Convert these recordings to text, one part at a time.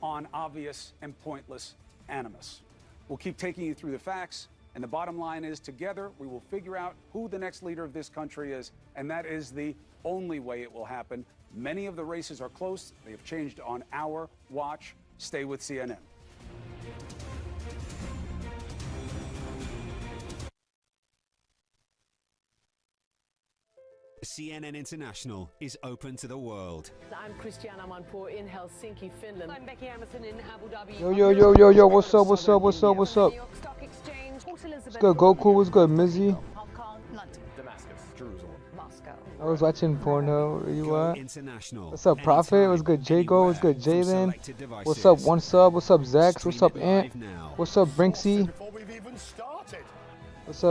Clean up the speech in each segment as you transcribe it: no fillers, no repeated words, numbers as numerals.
on obvious and pointless animus. We'll keep taking you through the facts, and the bottom line is together we will figure out who the next leader of this country is, and that is the only way it will happen. Many of the races are close. They have changed on our watch. Stay with CNN. CNN International is open to the world. I'm Christiana Manpour in Helsinki, Finland. I'm Becky Emerson in Abu Dhabi. Yo, what's up? What's good, Goku? What's good, Mizzy? Hong Kong, London, Damascus, Jerusalem, Moscow. I was watching Pornhub. Where you at? International. What's up, Prophet? What's good, Jago? What's good, Jalen? What's up, One Sub? What's up, Zax? What's up, Ant? What's up, Brinksy? What's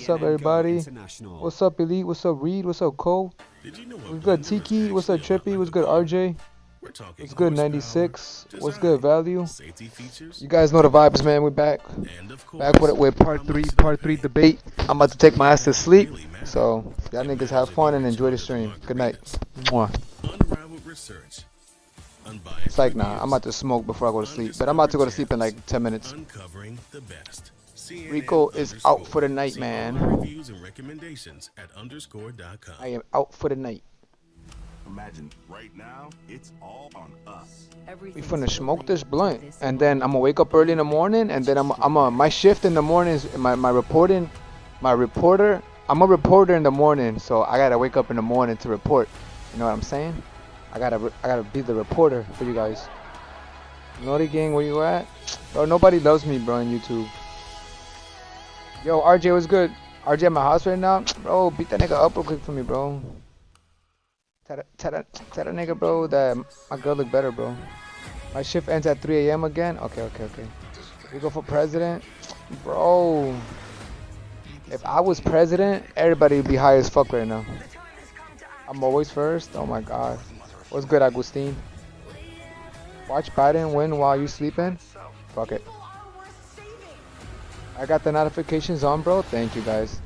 up, everybody? What's up, Elite? What's up, Reed? What's up, Cole? What's good, Tiki? What's up, Trippy? What's good, RJ? What's good, 96? What's good, Value? You guys know the vibes, man. We're back. Back with part three debate. I'm about to take my ass to sleep. So, y'all niggas have fun and enjoy the stream. Good night. Mwah. It's like, nah, I'm about to smoke before I go to sleep. But I'm about to go to sleep in like 10 minutes. Rico is out for the night, man. I am out for the night. Imagine right now, it's all on us. We finna smoke this blunt, and then I'm gonna wake up early in the morning, and then my shift in the morning is I'm a reporter in the morning, so I gotta wake up in the morning to report. You know what I'm saying? I gotta be the reporter for you guys. Naughty gang, where you at? Bro, nobody loves me, bro, on YouTube. Yo, RJ, what's good? RJ at my house right now? Bro, beat that nigga up real quick for me, bro. Tell that nigga, bro, that my girl look better, bro. My shift ends at 3 a.m. again? Okay. We go for president? Bro. If I was president, everybody would be high as fuck right now. I'm always first? Oh my god. What's good, Agustin? Watch Biden win while you sleeping? Fuck it. I got the notifications on, bro. Thank you, guys.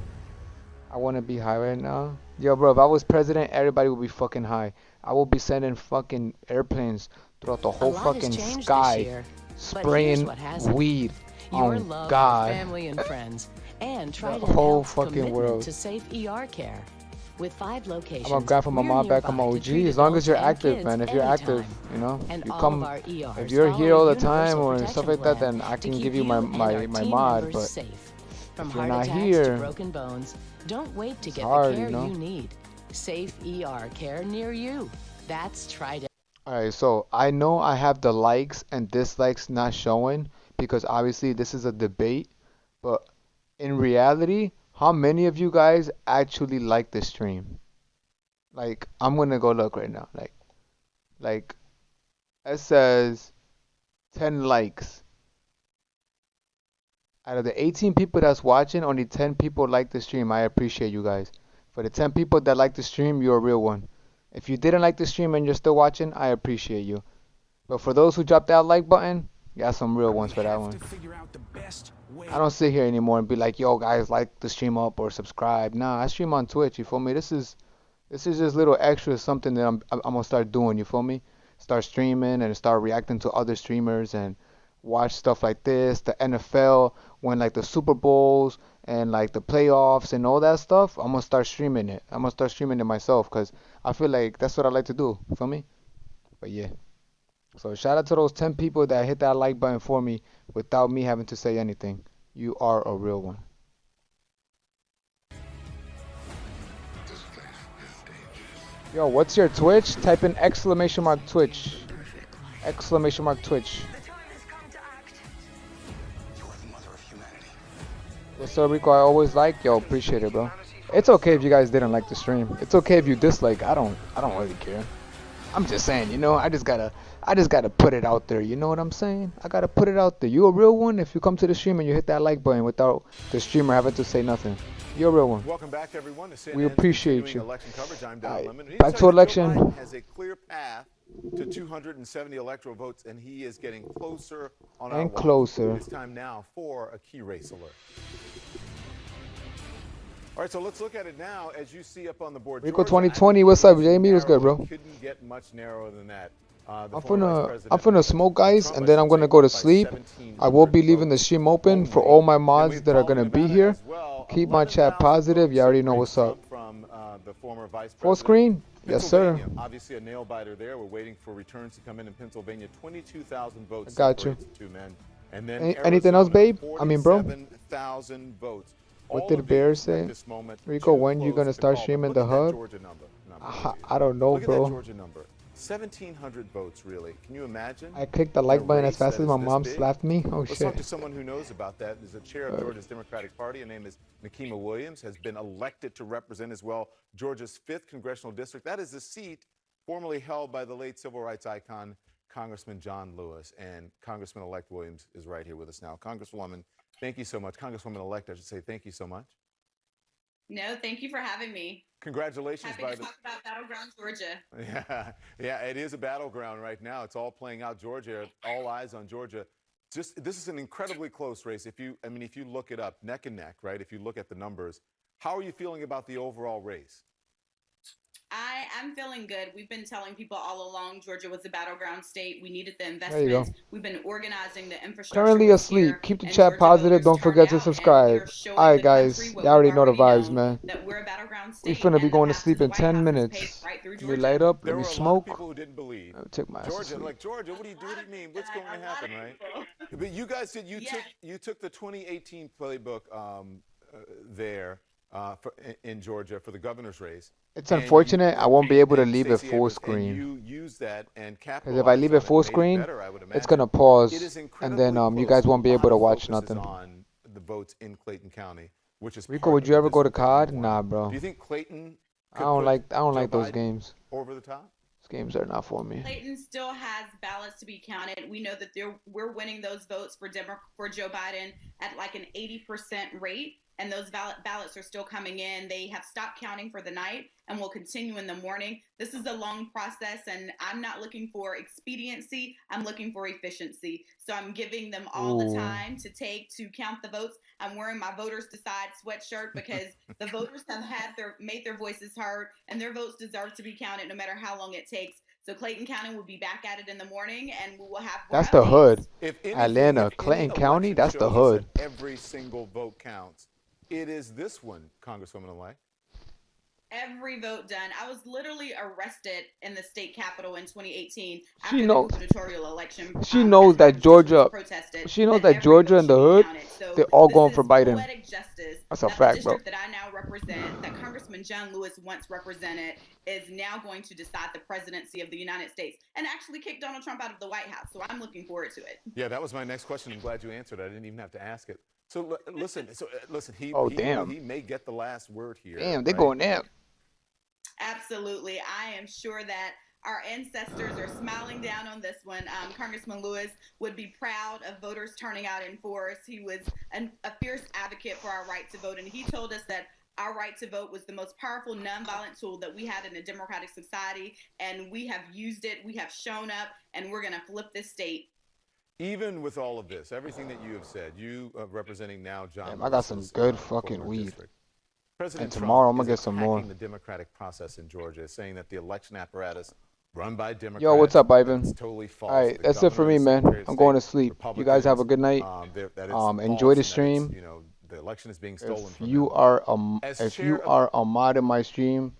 I want to be high right now. Yo, bro, if I was president, everybody would be fucking high. I will be sending fucking airplanes throughout the whole fucking sky, spraying weed on God. Family and friends, and try The to whole help fucking commitment world. to safe ER care. With 5 locations, I'm gonna grab from my we're mom back on my nearby to OG. treat As long as you're adults and active, kids man. If you're active, anytime. you know, And you all come. of our ERs If you're follow here all the Universal time or Protection stuff like that, Plan then I to can keep give you my and our my team mod. members But safe. From if you're heart not attacks here, to broken bones, don't wait to it's get hard, the care you know? you need. Safe ER care near you. That's Trident. Alright, so I know I have the likes and dislikes not showing because obviously this is a debate, but in reality, how many of you guys actually like the stream? Like, I'm gonna go look right now. Like it says 10 likes. Out of the 18 people that's watching, only 10 people like the stream. I appreciate you guys. For the 10 people that like the stream, you're a real one. If you didn't like the stream and you're still watching, I appreciate you. But for those who dropped that like button, you got some real ones for that one. I don't sit here anymore and be like, yo guys, like the stream up or subscribe. Nah, I stream on Twitch, you feel me? This is just little extra something that I'm gonna start doing, you feel me? Start streaming and start reacting to other streamers and watch stuff like this, the NFL, when like the Super Bowls and like the playoffs and all that stuff. I'm gonna start streaming it. I'm gonna start streaming it myself because I feel like that's what I like to do. You feel me? But yeah. So shout out to those 10 people that hit that like button for me without me having to say anything. You are a real one. Yo, what's your Twitch? Type in exclamation mark Twitch. Exclamation mark Twitch. What's up, Rico? I always like. Yo, appreciate it, bro. It's okay if you guys didn't like the stream. It's okay if you dislike. I don't really care. I'm just saying, you know, I just gotta put it out there. You know what I'm saying? I gotta put it out there. You a real one if you come to the stream and you hit that like button without the streamer having to say nothing. You're a real one. Welcome back, everyone. To We appreciate you. election coverage. I'm Don Lemon. He's Back to saying that election. Joe Biden has a clear path to 270 electoral votes, and he is getting closer on our And watch. closer. It's time now for a key race alert. All right, so let's look at it now. As you see up on the board, Rico Georgia, 2020, I what's think up, Jamie? What's good, bro? Couldn't get much narrower than that. The I'm former Vice finna President smoke, guys, Trump, and I then should I'm gonna say, go to by sleep. 1,700 I will be leaving the votes stream open for only. all my Then mods we that are follow gonna be Nevada here. as well. Keep my chat 11,000 positive. You votes already know separates what's up. Trump from the former Vice Full President. screen? Yes, sir. Pennsylvania, obviously a nail biter there. We're waiting for returns to come in Pennsylvania. 22,000 votes I got you. separates the two men. And then Anything else, Arizona, babe? I mean, bro? 47,000 votes. What All did of Bear these say? at this moment Rico, too when you close gonna to start call. But streaming look the at that hub? Georgia number. I don't know, Look at bro. that Georgia number. 1,700 votes, really. Can you imagine? I clicked the In a like button as race fast that as my is this mom big? slapped me. Oh, Let's talk shit. to someone who knows about that. Is the chair of Georgia's Democratic Party. Her name is Nikema Williams, has been elected to represent as well Georgia's 5th congressional district. That is the seat formerly held by the late civil rights icon, Congressman John Lewis. And Congressman-elect Williams is right here with us now. Congresswoman, thank you so much. Congresswoman-elect, I should say, thank you so much. No, thank you for having me. Congratulations. Happy to talk about Battleground Georgia. Yeah, it is a battleground right now. It's all playing out. Georgia, all eyes on Georgia. This is an incredibly close race. If you look it up, neck and neck, right? If you look at the numbers, how are you feeling about the overall race? I'm feeling good. We've been telling people all along Georgia was a battleground state. We needed the There you go. investments. We've been organizing the infrastructure. Currently was asleep. here, Keep the and chat Georgia positive. voters Don't forget to turned out, and we subscribe. are showing Alright, the guys. country what You already we've know the vibes, known, man. that we're a battleground We state, finna be and the going to path sleep the in White 10 House is minutes. paved right through Let me Georgia. light up. There Let me were a lot of smoke. people who didn't believe. Take my ass to Georgia, sleep. like, Georgia, what do you mean? What's going to A lot happen, of right? people. But you guys did. Yes. You took the 2018 playbook there in Georgia for the governor's race. It's And unfortunate I won't be able to and leave it Stacey full Abrams, and screen. you used that and Because capitalized if I leave on it full made screen, better, I would it's imagine. gonna pause, It is and then incredibly you close. guys won't be A able to lot of watch focus is nothing. on the votes in Clayton County, which is Rico, part would of you the ever go to district that COD? you won. Nah, bro. Do you think Clayton I could don't put like Joe those Biden games. over the top? Those games are not for me. Clayton still has ballots to be counted. We know that we're winning those votes for Joe Biden at like an 80% rate, and those ballots are still coming in. They have stopped counting for the night and will continue in the morning. This is a long process, and I'm not looking for expediency. I'm looking for efficiency. So I'm giving them all the time to take to count the votes. I'm wearing my Voters Decide sweatshirt because the voters have made their voices heard, and their votes deserve to be counted no matter how long it takes. So Clayton County will be back at it in the morning, and we will have more That's the updates. hood. If anything, Atlanta, if any Clayton County, election that's the shows us hood. that every single vote counts. It is this one, Congresswoman-elect. Every vote done. I was literally arrested in the state capitol in 2018 She after the knows. gubernatorial election. She knows that Georgia. Protested She knows that that Georgia every and the vote hood, should be counted. So they're all this going is for Biden. poetic justice. That's a that fact, the bro. district that I now represent, that Congressman John Lewis once represented, is now going to decide the presidency of the United States and actually kick Donald Trump out of the White House. So I'm looking forward to it. Yeah, that was my next question. I'm glad you answered. I didn't even have to ask it. So listen. Oh, damn. He may get the last word here. Damn, they right? going there. Absolutely. I am sure that our ancestors are smiling down on this one. Congressman Lewis would be proud of voters turning out in force. He was a fierce advocate for our right to vote, and he told us that our right to vote was the most powerful nonviolent tool that we had in a democratic society, and we have used it. We have shown up, and we're going to flip this state. Even with all of this, everything that you have said, you representing now John Damn, Lewis, I got some good former fucking weed. district. President And Trump tomorrow I'm gonna is get some more. attacking the democratic process in Georgia, saying that the election apparatus run by Democrats. Yo, what's up, Ivan? It's totally false. All right, The that's it for governor me, and man. Secretary of I'm going to State, sleep. You guys have a good night. that it's Enjoy the false and that it's, stream. you know, the election is being stolen If from you them. are As if chair you of- are a mod in my stream,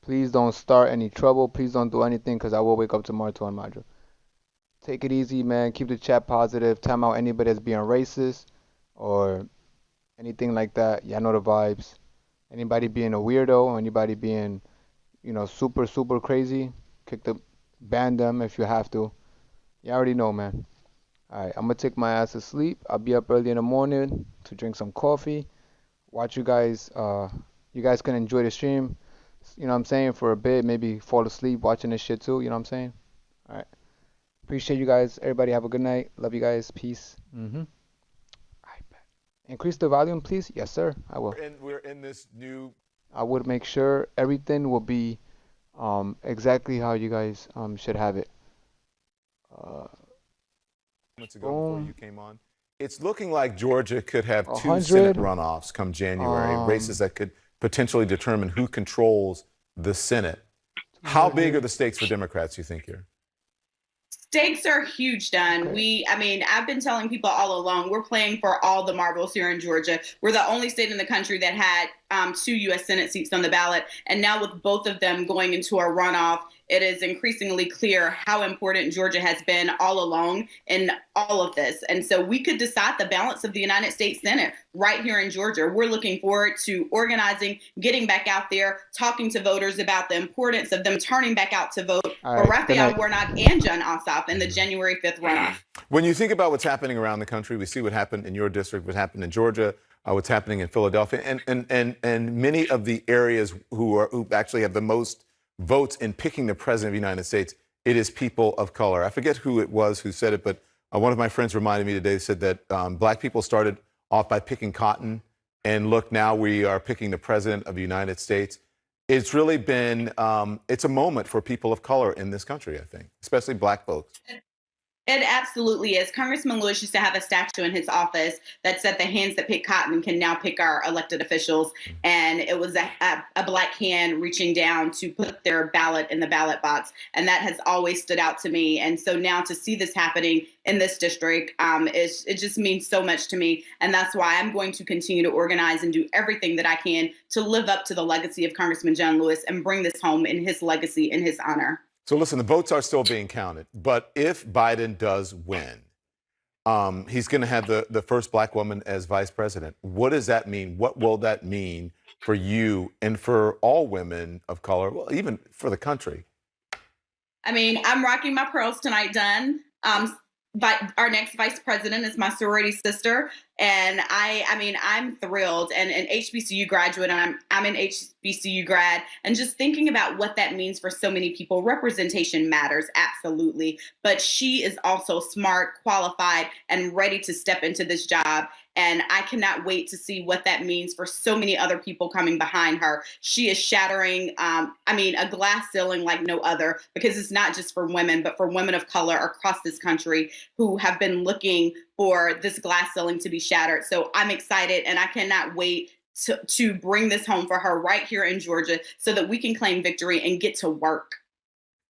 please don't start any trouble. Please don't do anything, because I will wake up tomorrow to unmod you. Take it easy, man. Keep the chat positive. Time out anybody that's being racist or anything like that. Y'all know the vibes. Anybody being a weirdo, anybody being, super, super crazy, ban them if you have to. You already know, man. Alright, I'm gonna take my ass to sleep. I'll be up early in the morning to drink some coffee. Watch you guys. You guys can enjoy the stream. You know what I'm saying? For a bit, maybe fall asleep watching this shit too. You know what I'm saying? Alright. Appreciate you guys. Everybody have a good night. Love you guys. Peace. Alright, bet. Increase the volume, please. Yes, sir. I will. We're in this new. I would make sure everything will be exactly how you guys should have it. Minutes ago before Boom. you came on. It's looking like Georgia could have 2 100. Senate runoffs come January, races that could potentially determine who controls the Senate. How big are the stakes for Democrats, you think, here? Stakes are huge, Don. I've been telling people all along, we're playing for all the marbles here in Georgia. We're the only state in the country that had 2 U.S. Senate seats on the ballot. And now with both of them going into a runoff, it is increasingly clear how important Georgia has been all along in all of this. And so we could decide the balance of the United States Senate right here in Georgia. We're looking forward to organizing, getting back out there, talking to voters about the importance of them turning back out to vote for Raphael Warnock and Jon Ossoff in the January 5th runoff. When you think about what's happening around the country, we see what happened in your district, what happened in Georgia, what's happening in Philadelphia, and many of the areas who actually have the most votes in picking the president of the United States, it is people of color. I forget who it was who said it, but one of my friends reminded me today, said that black people started off by picking cotton, and look, now we are picking the president of the United States. It's really been, it's a moment for people of color in this country, I think, especially black folks. It absolutely is. Congressman Lewis used to have a statue in his office that said the hands that pick cotton can now pick our elected officials. And it was a black hand reaching down to put their ballot in the ballot box. And that has always stood out to me. And so now to see this happening in this district, it just means so much to me. And that's why I'm going to continue to organize and do everything that I can to live up to the legacy of Congressman John Lewis and bring this home in his legacy, in his honor. So listen, the votes are still being counted, but if Biden does win, he's going to have the first black woman as vice president. What does that mean? What will that mean for you and for all women of color, well, even for the country? I mean, I'm rocking my pearls tonight, Dunn. But our next vice president is my sorority sister. And I'm thrilled and an HBCU graduate, and I'm an HBCU grad. And just thinking about what that means for so many people, representation matters, absolutely. But she is also smart, qualified, and ready to step into this job. And I cannot wait to see what that means for so many other people coming behind her. She is shattering, a glass ceiling like no other, because it's not just for women, but for women of color across this country who have been looking for this glass ceiling to be shattered. So I'm excited, and I cannot wait to bring this home for her right here in Georgia so that we can claim victory and get to work.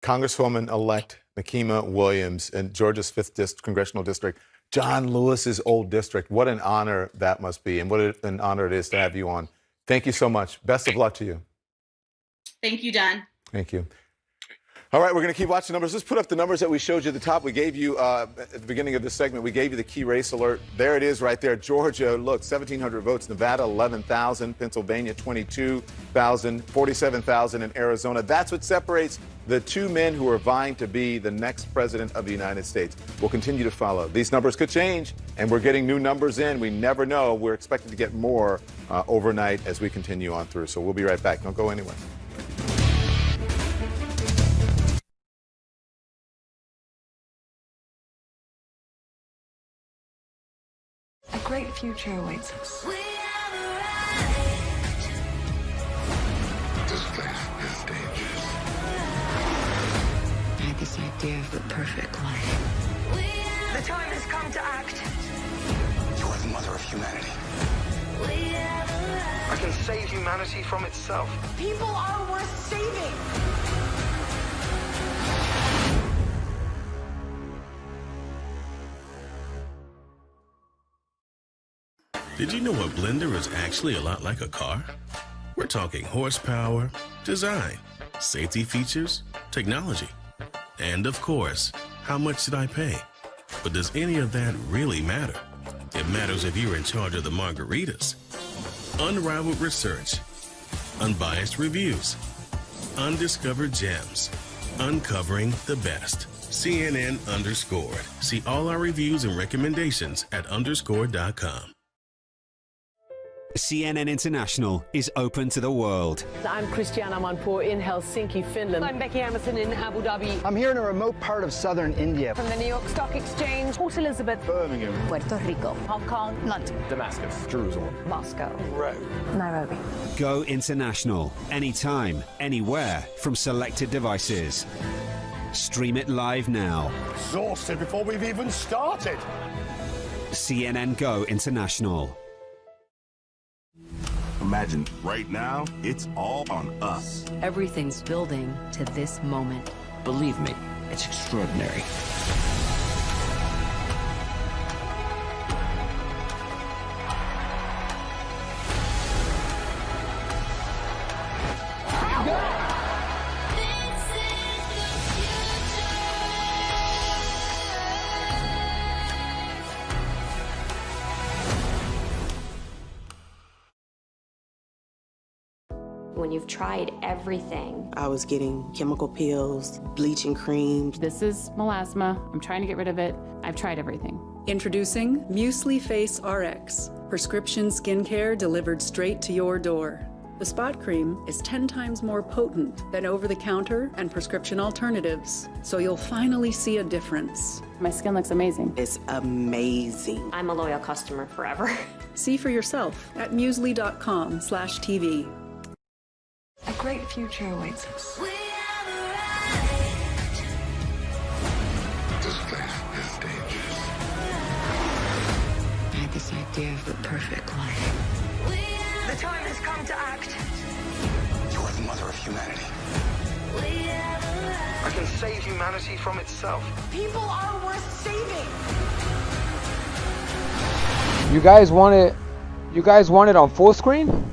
Congresswoman-elect Nikema Williams in Georgia's 5th Congressional District, John Lewis's old district. What an honor that must be, and what an honor it is to have you on. Thank you so much. Best of luck to you. Thank you, John. Thank you. All right, we're going to keep watching numbers. Let's put up the numbers that we showed you at the top. We gave you, at the beginning of this segment, we gave you the key race alert. There it is right there. Georgia, look, 1,700 votes. Nevada, 11,000. Pennsylvania, 22,000. 47,000 in Arizona. That's what separates the two men who are vying to be the next president of the United States. We'll continue to follow. These numbers could change, and we're getting new numbers in. We never know. We're expected to get more overnight as we continue on through. So we'll be right back. Don't go anywhere. A great future awaits us. This place is dangerous. I had this idea of the perfect life. The time has come to act. You are the mother of humanity. I can save humanity from itself. People are worth saving. Did you know a blender is actually a lot like a car? We're talking horsepower, design, safety features, technology, and of course, how much did I pay? But does any of that really matter? It matters if you're in charge of the margaritas. Unrivaled research, unbiased reviews, undiscovered gems, uncovering the best. CNN Underscored. See all our reviews and recommendations at underscore.com. CNN International is open to the world. I'm Christiana Manpour in Helsinki, Finland. I'm Becky Emerson in Abu Dhabi. I'm here in a remote part of southern India. From the New York Stock Exchange, Port Elizabeth, Birmingham, Puerto Rico, Hong Kong, London, Damascus, Jerusalem, Moscow, Rome, Nairobi. Go international, anytime, anywhere, from selected devices. Stream it live now. exhausted before we've even started. CNN Go International. Imagine right now, it's all on us. Everything's building to this moment. Believe me, It's extraordinary. When you've tried everything. I was getting chemical peels, bleaching creams. This is melasma. I'm trying to get rid of it. I've tried everything. Introducing Muesli Face RX, prescription skincare delivered straight to your door. The spot cream is 10 times more potent than over-the-counter and prescription alternatives, so you'll finally see a difference. My skin looks amazing. It's amazing. I'm a loyal customer forever. See for yourself at muesli.com/TV. A great future awaits us. This place is dangerous. I had this idea of the perfect life. The time has come to act. You are the mother of humanity. I can save humanity from itself. People are worth saving. You guys want it? You guys want it on full screen?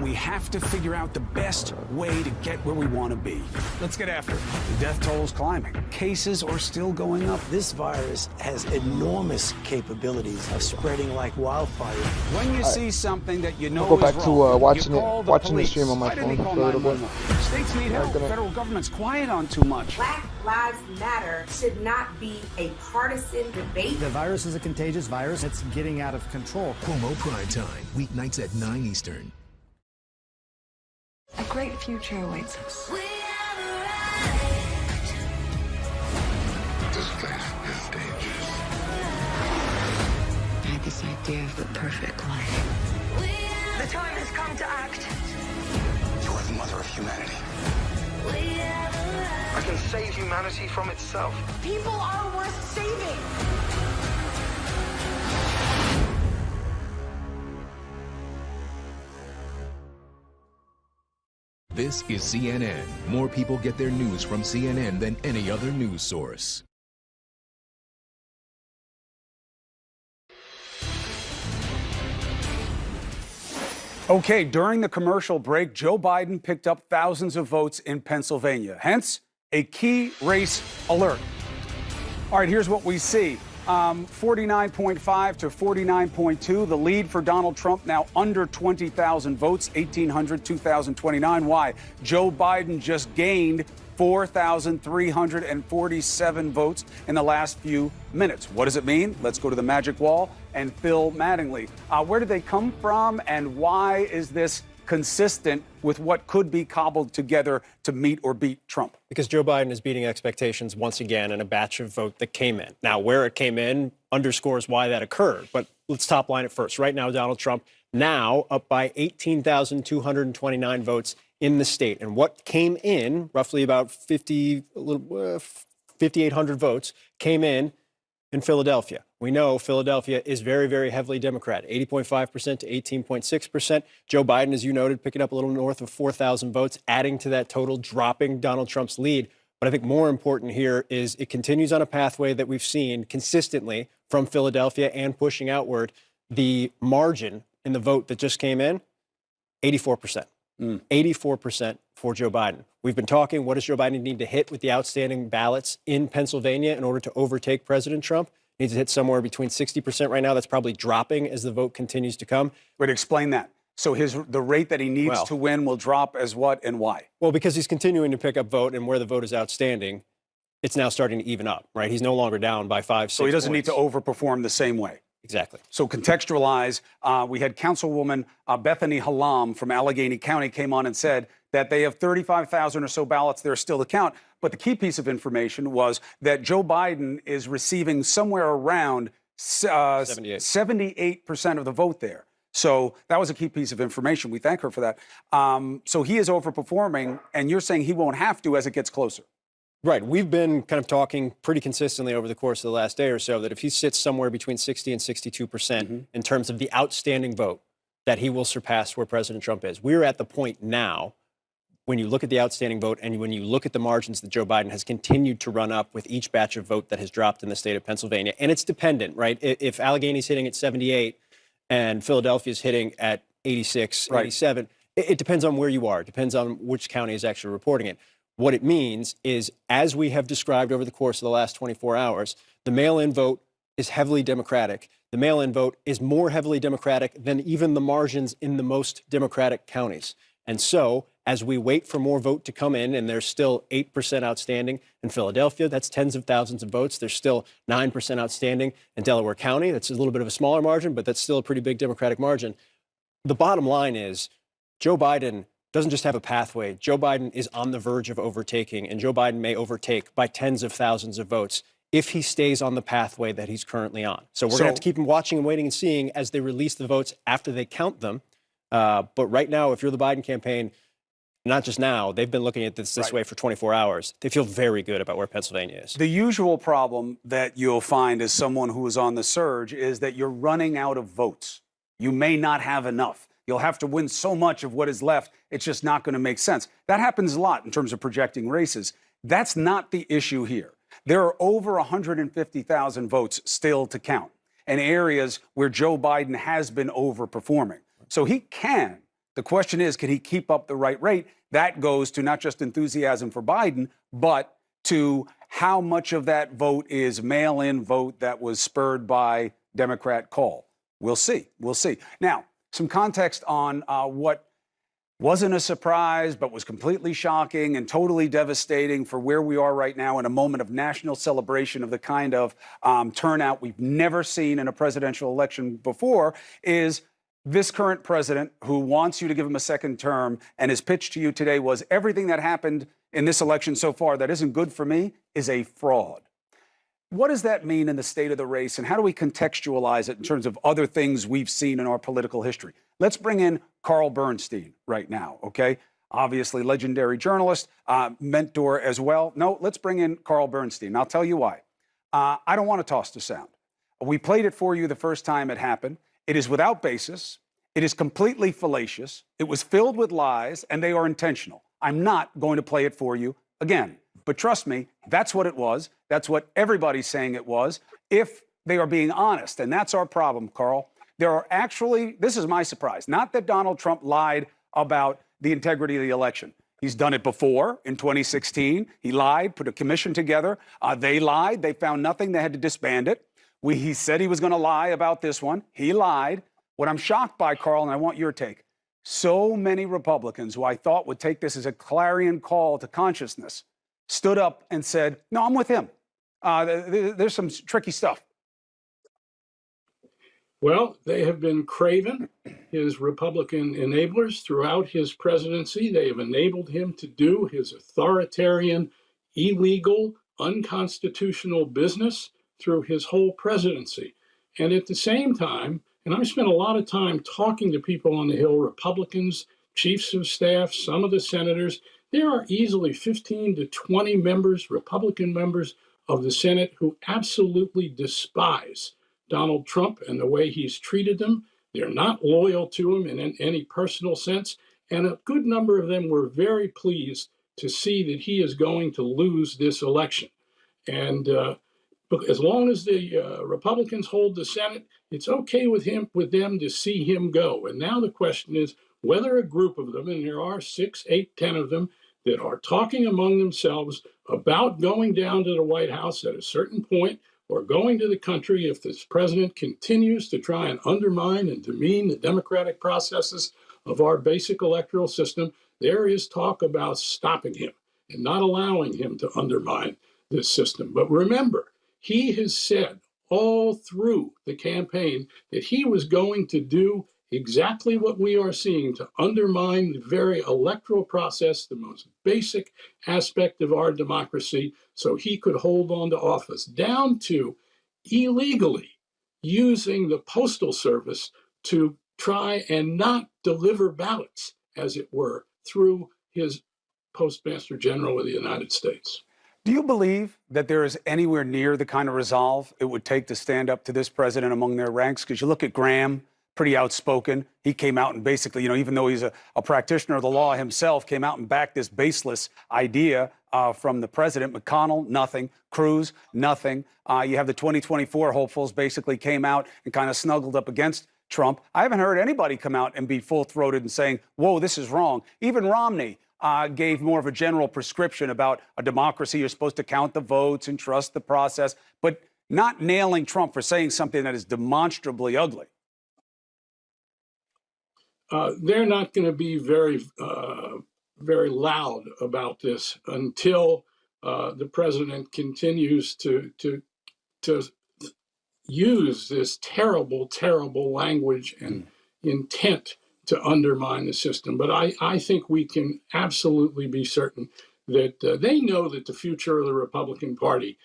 We have to figure out the best way to get where we want to be. Let's get after it. The death toll's climbing. Cases are still going up. This virus has enormous capabilities of spreading like wildfire. When you see something that you know I'll go is back to wrong, watching you call the stream on my Why didn't phone he call for a little bit. 911? States need help. The federal government's quiet on too much. Black Lives Matter should not be a partisan debate. The virus is a contagious virus. It's getting out of control. Cuomo Prime Time, weeknights at 9 Eastern. A great future awaits us. This place is dangerous. I had this idea of the perfect life. The time has come to act. You are the mother of humanity. I can save humanity from itself. People are worth saving. This is CNN. More people get their news from CNN than any other news source. Okay, during the commercial break, Joe Biden picked up thousands of votes in Pennsylvania. Hence, a key race alert. All right, here's what we see. 49.5 to 49.2. The lead for Donald Trump now under 20,000 votes, 1,800, 2,029. Why? Joe Biden just gained 4,347 votes in the last few minutes. What does it mean? Let's go to the magic wall and Phil Mattingly. Where did they come from and why is this consistent with what could be cobbled together to meet or beat Trump? Because Joe Biden is beating expectations once again in a batch of vote that came in. Now, where it came in underscores why that occurred. But let's top line it first. Right now, Donald Trump now up by 18,229 votes in the state. And what came in, roughly about 5,800 votes, came in Philadelphia. We know Philadelphia is very, very heavily Democrat, 80.5% to 18.6%. Joe Biden, as you noted, picking up a little north of 4,000 votes, adding to that total, dropping Donald Trump's lead. But I think more important here is it continues on a pathway that we've seen consistently from Philadelphia and pushing outward. The margin in the vote that just came in, 84%. 84% for Joe Biden. We've been talking, what does Joe Biden need to hit with the outstanding ballots in Pennsylvania in order to overtake President Trump? He needs to hit somewhere between 60% right now. That's probably dropping as the vote continues to come. Wait, explain that. So the rate that he needs to win will drop as what and why? Well, because he's continuing to pick up vote, and where the vote is outstanding, it's now starting to even up, right? He's no longer down by 5, 6 So he doesn't points. need to overperform the same way. Exactly. So contextualize, we had Councilwoman Bethany Hallam from Allegheny County came on and said that they have 35,000 or so ballots there still to count. But the key piece of information was that Joe Biden is receiving somewhere around 78% of the vote there. So that was a key piece of information. We thank her for that. So he is overperforming, and you're saying he won't have to as it gets closer. Right. We've been kind of talking pretty consistently over the course of the last day or so that if he sits somewhere between 60 and 62% in terms of the outstanding vote, that he will surpass where President Trump is. We're at the point now, when you look at the outstanding vote and when you look at the margins that Joe Biden has continued to run up with each batch of vote that has dropped in the state of Pennsylvania, and it's dependent, right? If Allegheny's hitting at 78 and Philadelphia's hitting at 86, 87, it depends on where you are. It depends on which county is actually reporting it. What it means is, as we have described over the course of the last 24 hours, the mail-in vote is heavily Democratic. The mail-in vote is more heavily Democratic than even the margins in the most Democratic counties. And so, as we wait for more vote to come in, and there's still 8% outstanding in Philadelphia, that's tens of thousands of votes. There's still 9% outstanding in Delaware County. That's a little bit of a smaller margin, but that's still a pretty big Democratic margin. The bottom line is, Joe Biden doesn't just have a pathway. Joe Biden is on the verge of overtaking, and Joe Biden may overtake by tens of thousands of votes if he stays on the pathway that he's currently on. So we're going to have to keep watching and waiting and seeing as they release the votes after they count them. But right now, if you're the Biden campaign, not just now, they've been looking at this way for 24 hours. They feel very good about where Pennsylvania is. The usual problem that you'll find as someone who is on the surge is that you're running out of votes. You may not have enough. You'll have to win so much of what is left, it's just not going to make sense. That happens a lot in terms of projecting races. That's not the issue here. There are over 150,000 votes still to count in areas where Joe Biden has been overperforming. So he can. The question is, can he keep up the right rate? That goes to not just enthusiasm for Biden, but to how much of that vote is mail-in vote that was spurred by Democrat call. We'll see. We'll see. Now, some context on what wasn't a surprise, but was completely shocking and totally devastating for where we are right now in a moment of national celebration of the kind of turnout we've never seen in a presidential election before, is this current president who wants you to give him a second term, and his pitch to you today was everything that happened in this election so far that isn't good for me is a fraud. What does that mean in the state of the race, and how do we contextualize it in terms of other things we've seen in our political history? Let's bring in Carl Bernstein right now, okay? Obviously, legendary journalist, mentor as well. No, let's bring in Carl Bernstein. I'll tell you why. I don't want to toss the sound. We played it for you the first time it happened. It is without basis. It is completely fallacious. It was filled with lies, and they are intentional. I'm not going to play it for you again. But trust me, that's what it was. That's what everybody's saying it was, if they are being honest. And that's our problem, Carl. There are actually, this is my surprise, not that Donald Trump lied about the integrity of the election. He's done it before in 2016. He lied, put a commission together. They lied. They found nothing. They had to disband it. He said he was going to lie about this one. He lied. What I'm shocked by, Carl, and I want your take, so many Republicans who I thought would take this as a clarion call to consciousness stood up and said, no, I'm with him. There's some tricky stuff. Well, they have been craven, his Republican enablers, throughout his presidency. They have enabled him to do his authoritarian, illegal, unconstitutional business through his whole presidency. And at the same time, and I've spent a lot of time talking to people on the Hill, Republicans, chiefs of staff, some of the senators. There are easily 15 to 20 members, Republican members of the Senate, who absolutely despise Donald Trump and the way he's treated them. They're not loyal to him in any personal sense. And a good number of them were very pleased to see that he is going to lose this election. And as long as the Republicans hold the Senate, it's okay with them to see him go. And now the question is whether a group of them, and there are 6, 8, 10 of them, that are talking among themselves about going down to the White House at a certain point, or going to the country if this president continues to try and undermine and demean the democratic processes of our basic electoral system. There is talk about stopping him and not allowing him to undermine this system. But remember, he has said all through the campaign that he was going to do exactly what we are seeing to undermine the very electoral process, the most basic aspect of our democracy, so he could hold on to office, down to illegally using the Postal Service to try and not deliver ballots, as it were, through his Postmaster General of the United States. Do you believe that there is anywhere near the kind of resolve it would take to stand up to this president among their ranks? Because you look at Graham, pretty outspoken. He came out and basically, even though he's a practitioner of the law himself, came out and backed this baseless idea from the president. McConnell, nothing. Cruz, nothing. You have the 2024 hopefuls basically came out and kind of snuggled up against Trump. I haven't heard anybody come out and be full-throated and saying, whoa, this is wrong. Even Romney gave more of a general prescription about a democracy. You're supposed to count the votes and trust the process, but not nailing Trump for saying something that is demonstrably ugly. They're not going to be very loud about this until the president continues to use this terrible, terrible language and intent to undermine the system. But I think we can absolutely be certain that they know that the future of the Republican Party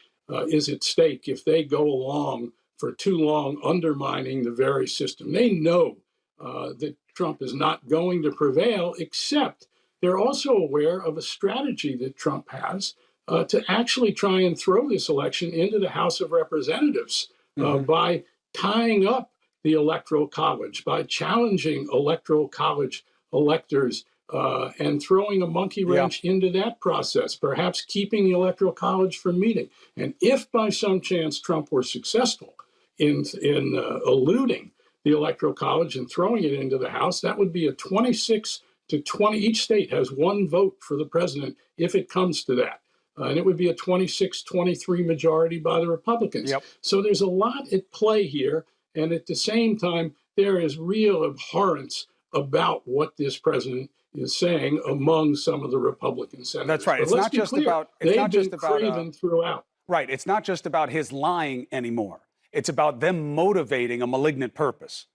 is at stake if they go along for too long undermining the very system. They know that Trump is not going to prevail, except they're also aware of a strategy that Trump has to actually try and throw this election into the House of Representatives by tying up the Electoral College, by challenging Electoral College electors and throwing a monkey wrench into that process, perhaps keeping the Electoral College from meeting. And if by some chance Trump were successful in eluding the Electoral College and throwing it into the House, that would be a 26 to 20. Each state has one vote for the president if it comes to that. And it would be a 26-23 majority by the Republicans. So there's a lot at play here. And at the same time, there is real abhorrence about what this president is saying among some of the Republican senators. That's right. It's not just about. They've been craven throughout. Right. It's not just about his lying anymore. It's about them motivating a malignant purpose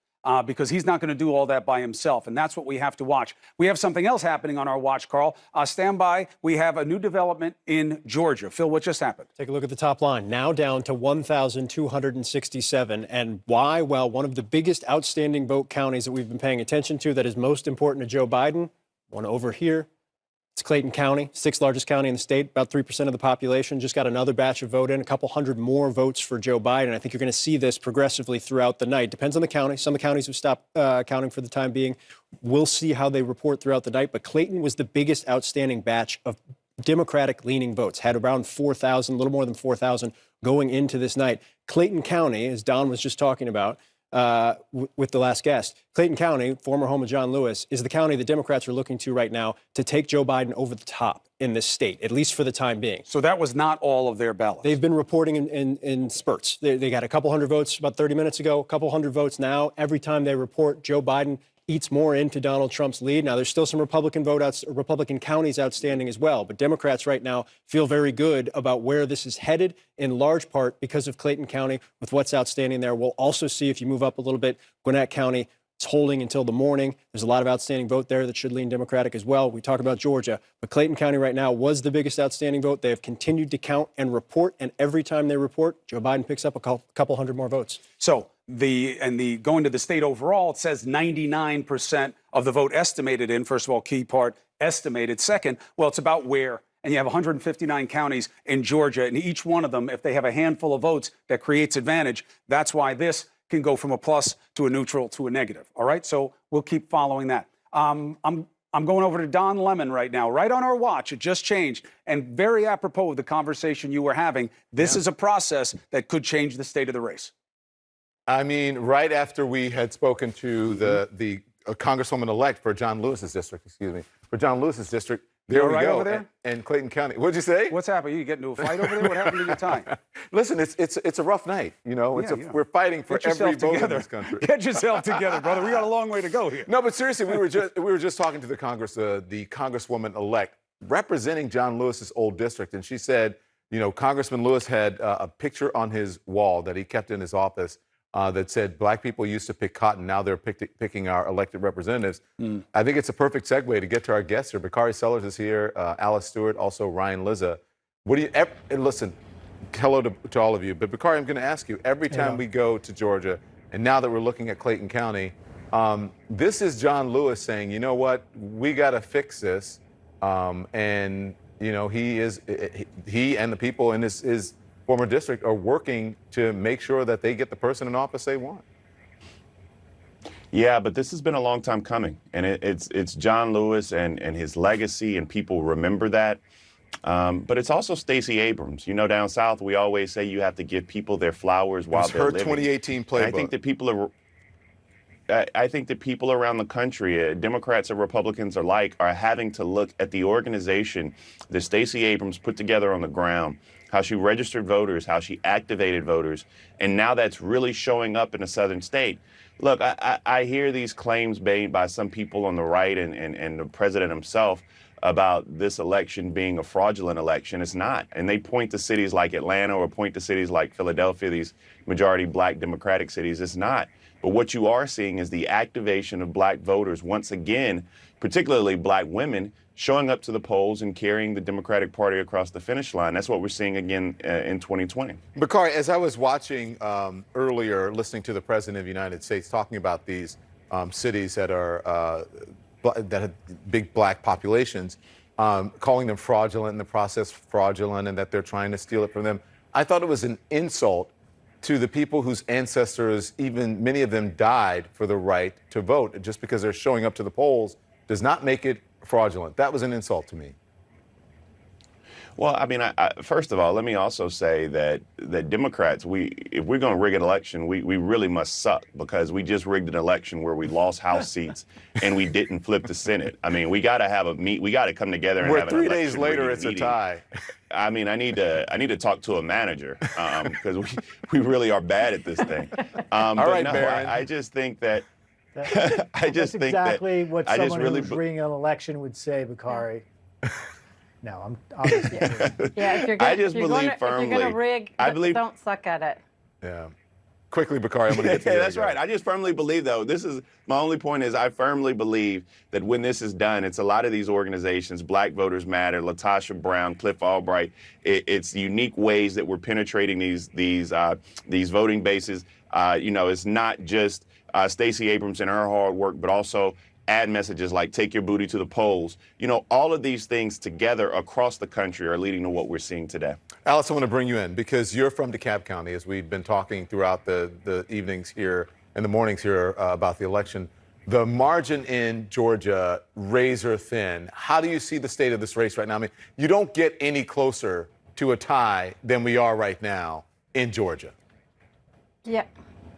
because he's not going to do all that by himself. And that's what we have to watch. We have something else happening on our watch, Carl. Stand by. We have a new development in Georgia. Phil, what just happened? Take a look at the top line. Now down to 1,267. And why? Well, one of the biggest outstanding vote counties that we've been paying attention to that is most important to Joe Biden, one over here. It's Clayton County, sixth largest county in the state, about 3% of the population. Just got another batch of vote in, a couple hundred more votes for Joe Biden. I think you're going to see this progressively throughout the night. Depends on the county. Some of the counties have stopped counting for the time being. We'll see how they report throughout the night. But Clayton was the biggest outstanding batch of Democratic-leaning votes, had around 4,000, a little more than 4,000 going into this night. Clayton County, as Don was just talking about, with the last guest, Clayton County, former home of John Lewis, is the county the Democrats are looking to right now to take Joe Biden over the top in this state, at least for the time being. So that was not all of their ballots. They've been reporting in spurts. They got a couple hundred votes about 30 minutes ago, a couple hundred votes now. Every time they report, Joe Biden eats more into Donald Trump's lead. Now, there's still some Republican counties outstanding as well, but Democrats right now feel very good about where this is headed, in large part because of Clayton County with what's outstanding there. We'll also see, if you move up a little bit, Gwinnett County is holding until the morning. There's a lot of outstanding vote there that should lean Democratic as well. We talk about Georgia, but Clayton County right now was the biggest outstanding vote. They have continued to count and report, and every time they report, Joe Biden picks up a couple hundred more votes. So going to the state overall, it says 99% of the vote estimated in. First of all, key part, estimated. Second, well, it's about where. And you have 159 counties in Georgia, and each one of them, if they have a handful of votes that creates advantage, that's why this can go from a plus to a neutral to a negative. All right, so we'll keep following that. I'm going over to Don Lemon right now, right on our watch. It just changed, and very apropos of the conversation you were having. This is a process that could change the state of the race. I mean, right after we had spoken to the Congresswoman-elect for John Lewis's district, there we go. Over there? And Clayton County. What'd you say? What's happened? You get into a fight over there? What happened to your tie? Listen, it's a rough night. We're fighting for every vote in this country. Get yourself together, brother. We got a long way to go here. No, but seriously, we were just talking to the Congresswoman-elect representing John Lewis's old district, and she said, Congressman Lewis had a picture on his wall that he kept in his office that said black people used to pick cotton, now they're picking our elected representatives. I think it's a perfect segue to get to our guests here. Bakari Sellers is here, Alice Stewart, also Ryan Lizza. Listen, hello to all of you, but Bakari, I'm going to ask you, every time we go to Georgia, and now that we're looking at Clayton County, this is John Lewis saying, you know what, we got to fix this, and he and the people in his former district are working to make sure that they get the person in office they want. Yeah, but this has been a long time coming, and it's John Lewis and his legacy, and people remember that. But it's also Stacey Abrams. You know, down south, we always say you have to give people their flowers while they're living. Her 2018 playbook. And I think that people around the country, Democrats and Republicans alike, are having to look at the organization that Stacey Abrams put together on the ground, how she registered voters, how she activated voters, and now that's really showing up in a southern state. Look, I hear these claims made by some people on the right and the president himself about this election being a fraudulent election. It's not. And they point to cities like Atlanta or point to cities like Philadelphia, these majority black Democratic cities. It's not. But what you are seeing is the activation of black voters once again, particularly black women, showing up to the polls and carrying the Democratic Party across the finish line. That's what we're seeing again in 2020. Bakari, as I was watching earlier, listening to the President of the United States talking about these cities that are that have big black populations, calling them fraudulent, in the process fraudulent, and that they're trying to steal it from them, I thought it was an insult to the people whose ancestors, even many of them, died for the right to vote. Just because they're showing up to the polls does not make it fraudulent. That was an insult to me. Well, I mean, first of all, let me also say that Democrats, if we're going to rig an election, we really must suck, because we just rigged an election where we lost House seats and we didn't flip the Senate. I mean, we got to have we got to come together and have an election. 3 days later, it's meeting. A tie. I mean, I need to talk to a manager, because we really are bad at this thing. All right, no, Barron. I just think that. That's exactly what someone really who's rigging an election would say, Bakari. No, I'm obviously. Yeah, if you're gonna rig, don't suck at it. Yeah. Quickly, Bakari, I'm going to get to you. That's right. I just firmly believe, though, this is my only point is I firmly believe that when this is done, it's a lot of these organizations, Black Voters Matter, LaTosha Brown, Cliff Albright, it's unique ways that we're penetrating these voting bases. It's not just Stacey Abrams and her hard work, but also ad messages like take your booty to the polls. All of these things together across the country are leading to what we're seeing today. Alice, I want to bring you in because you're from DeKalb County, as we've been talking throughout the evenings here and the mornings here about the election. The margin in Georgia, razor thin. How do you see the state of this race right now? I mean, you don't get any closer to a tie than we are right now in Georgia.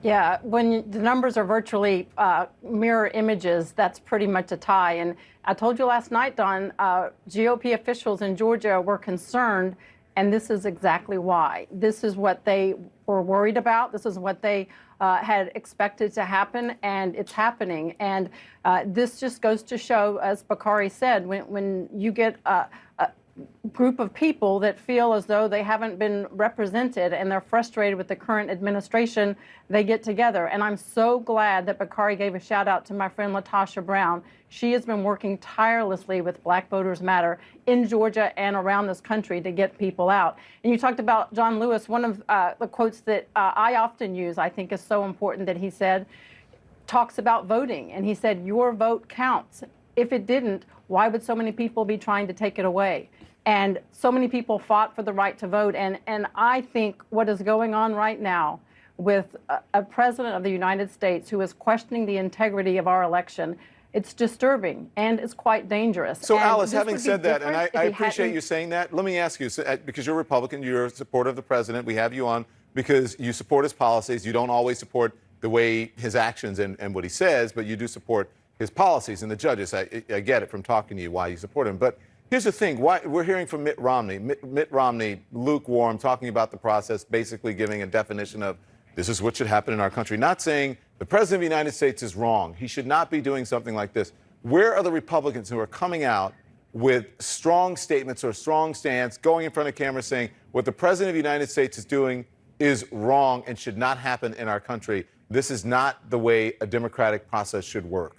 Yeah, when the numbers are virtually mirror images, that's pretty much a tie. And I told you last night, Don, GOP officials in Georgia were concerned, and this is exactly why. This is what they were worried about. This is what they had expected to happen, and it's happening. And this just goes to show, as Bakari said, when you get a group of people that feel as though they haven't been represented and they're frustrated with the current administration, they get together. And I'm so glad that Bakari gave a shout out to my friend LaTosha Brown. She has been working tirelessly with Black Voters Matter in Georgia and around this country to get people out. And you talked about John Lewis. One of the quotes that I often use, I think is so important, that he said, talks about voting. And he said, your vote counts. If it didn't, why would so many people be trying to take it away? And so many people fought for the right to vote. And I think what is going on right now with a president of the United States who is questioning the integrity of our election, it's disturbing and it's quite dangerous. So, Alice, having said that, and I appreciate you saying that, let me ask you, because you're a Republican, you're a supporter of the president, we have you on because you support his policies. You don't always support the way his actions and what he says, but you do support his policies and the judges. I get it from talking to you why you support him. But here's the thing. We're hearing from Mitt Romney. Mitt Romney, lukewarm, talking about the process, basically giving a definition of this is what should happen in our country. Not saying the President of the United States is wrong. He should not be doing something like this. Where are the Republicans who are coming out with strong statements or strong stance, going in front of camera saying what the President of the United States is doing is wrong and should not happen in our country? This is not the way a democratic process should work.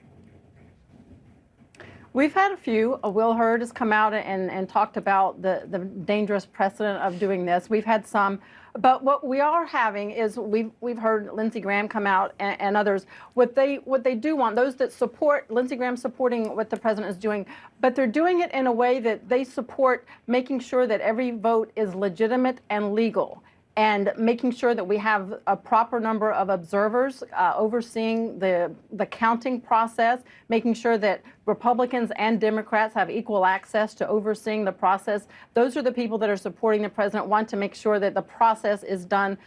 We've had a few. Will Hurd has come out and talked about the dangerous precedent of doing this. We've had some. But what we are having is we've heard Lindsey Graham come out and others. What they do want, those that support Lindsey Graham supporting what the president is doing, but they're doing it in a way that they support making sure that every vote is legitimate and legal. and making sure that we have a proper number of observers overseeing the counting process, making sure that Republicans and Democrats have equal access to overseeing the process. Those are the people that are supporting the president, want to make sure that the process is done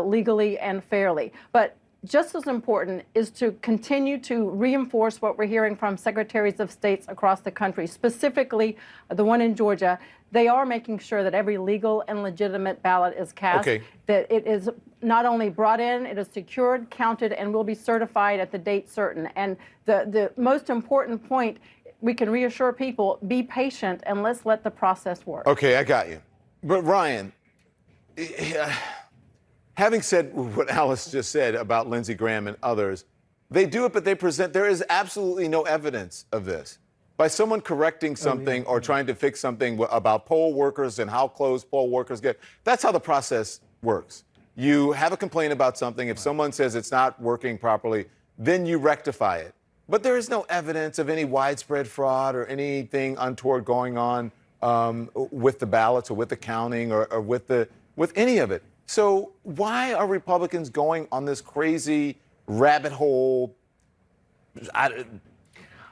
legally and fairly. But just as important is to continue to reinforce what we're hearing from secretaries of states across the country, specifically the one in Georgia. They are making sure that every legal and legitimate ballot is cast, that it is not only brought in, it is secured, counted, and will be certified at the date certain. And the most important point, we can reassure people, be patient and let's let the process work. Okay, I got you. But Ryan, having said what Alice just said about Lindsey Graham and others, they do it, but they present, there is absolutely no evidence of this. By someone correcting something or trying to fix something about poll workers and how close poll workers get, that's how the process works. You have a complaint about something. If someone says it's not working properly, then you rectify it. But there is no evidence of any widespread fraud or anything untoward going on with the ballots or with the counting or with any of it. So why are Republicans going on this crazy rabbit hole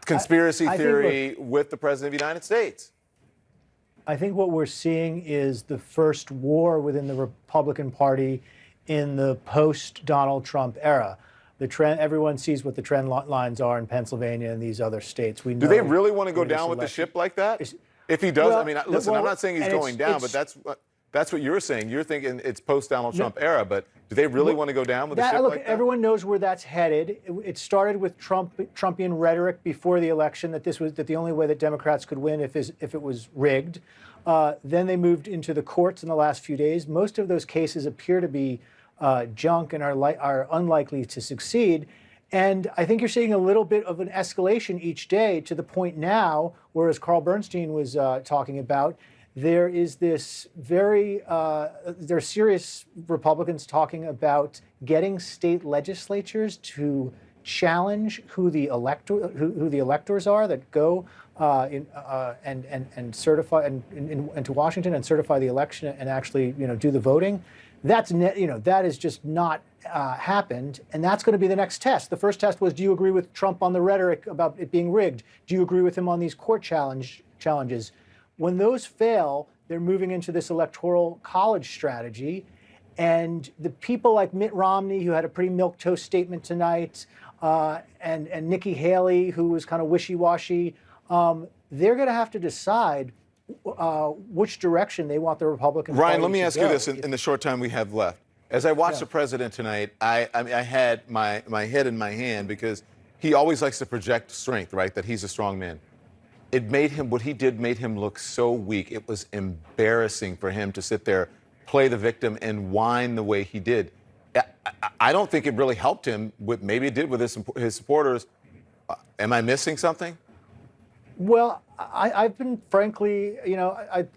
conspiracy theory with the President of the United States? I think what we're seeing is the first war within the Republican Party in the post-Donald Trump era. The trend, everyone sees what the trend lines are in Pennsylvania and these other states. We know. Do they really want to go down with the ship like that? If he does, I mean, listen, I'm not saying he's going down, but that's what you're saying. You're thinking it's post-Donald Trump era, but do they really want to go down with the ship like that? Everyone knows where that's headed. It started with Trumpian rhetoric before the election that the only way that Democrats could win if it was rigged. Then they moved into the courts in the last few days. Most of those cases appear to be junk and are unlikely to succeed. And I think you're seeing a little bit of an escalation each day to the point now, where, as Carl Bernstein was talking about, there is this there are serious Republicans talking about getting state legislatures to challenge who the electors are that go and certify and to Washington and certify the election and actually do the voting. That is just not happened, and that's going to be the next test. The first test was, do you agree with Trump on the rhetoric about it being rigged? Do you agree with him on these court challenges? When those fail, they're moving into this electoral college strategy. And the people like Mitt Romney, who had a pretty milquetoast statement tonight, and Nikki Haley, who was kind of wishy-washy, they're going to have to decide which direction they want the Republican Party to go. Ryan, let me ask you this in the short time we have left. As I watched the president tonight, I had my head in my hand because he always likes to project strength, right, that he's a strong man. It made him, what he did made him look so weak. It was embarrassing for him to sit there, play the victim, and whine the way he did. I don't think it really helped him. Maybe it did with his supporters. Am I missing something? Well, I've been, frankly,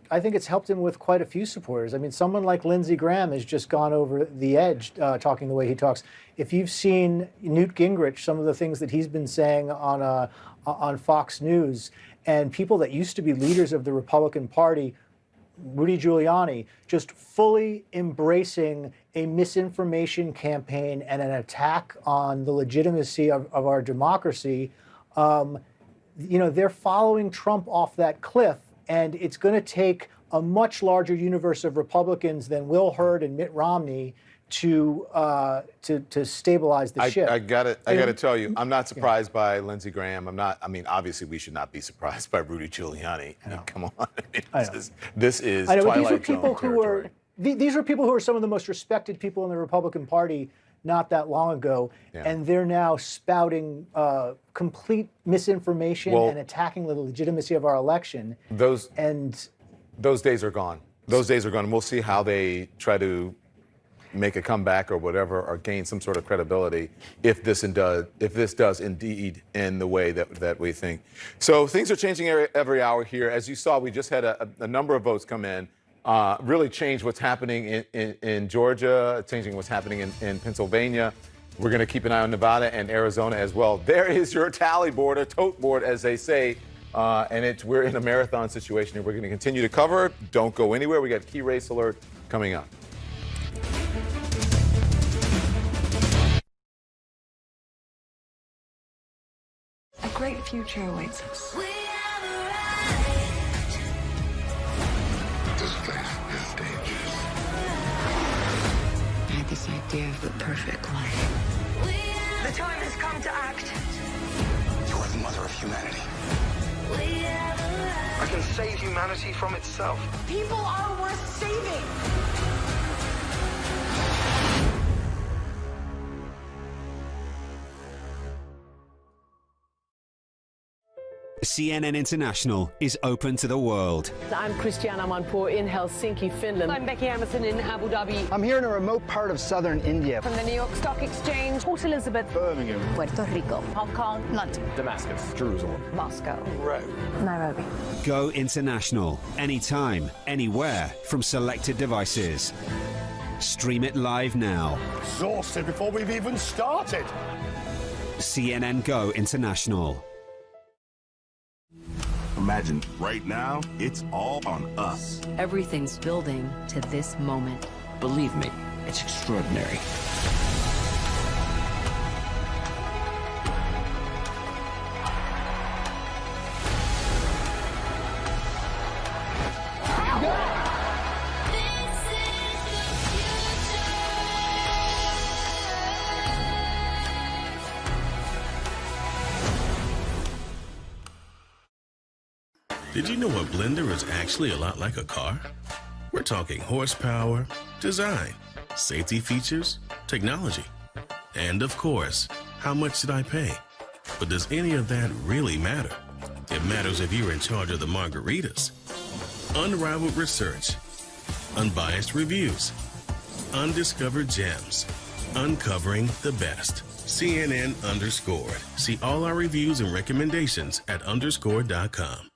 I think it's helped him with quite a few supporters. I mean, someone like Lindsey Graham has just gone over the edge talking the way he talks. If you've seen Newt Gingrich, some of the things that he's been saying on Fox News, and people that used to be leaders of the Republican Party, Rudy Giuliani, just fully embracing a misinformation campaign and an attack on the legitimacy of our democracy, they're following Trump off that cliff, and it's going to take a much larger universe of Republicans than Will Hurd and Mitt Romney to stabilize the ship. I got to tell you, I'm not surprised by Lindsey Graham. Obviously we should not be surprised by Rudy Giuliani. I mean, come on. This is Twilight Zone territory. These are people who are some of the most respected people in the Republican Party not that long ago, and they're now spouting complete misinformation and attacking the legitimacy of our election. Those days are gone. Those days are gone, and we'll see how they try to make a comeback or whatever, or gain some sort of credibility if this does indeed end the way that we think. So things are changing every hour here. As you saw, we just had a number of votes come in. Really change what's happening in Georgia, changing what's happening in Pennsylvania. We're going to keep an eye on Nevada and Arizona as well. There is your tally board, a tote board, as they say. And we're in a marathon situation, and we're going to continue to cover it. Don't go anywhere. We got Key Race Alert coming up. future awaits us. This place is dangerous. I had this idea of the perfect life. The time has come to act. You are the mother of humanity. I can save humanity from itself. People are worth saving. CNN International is open to the world. I'm Christiana Manpour in Helsinki, Finland. I'm Becky Emerson in Abu Dhabi. I'm here in a remote part of southern India. From the New York Stock Exchange, Port Elizabeth, Birmingham, Puerto Rico, Hong Kong, London, Damascus, Jerusalem, Moscow, Rome, Nairobi. Go international, anytime, anywhere from selected devices. Stream it live now. Exhausted before we've even started. CNN Go International. Imagine right now, it's all on us. Everything's building to this moment. Believe me, it's extraordinary. Did you know a blender is actually a lot like a car? We're talking horsepower, design, safety features, technology, and of course, how much did I pay? But does any of that really matter? It matters if you're in charge of the margaritas. Unrivaled research, unbiased reviews, undiscovered gems, uncovering the best. CNN Underscored. See all our reviews and recommendations at underscore.com.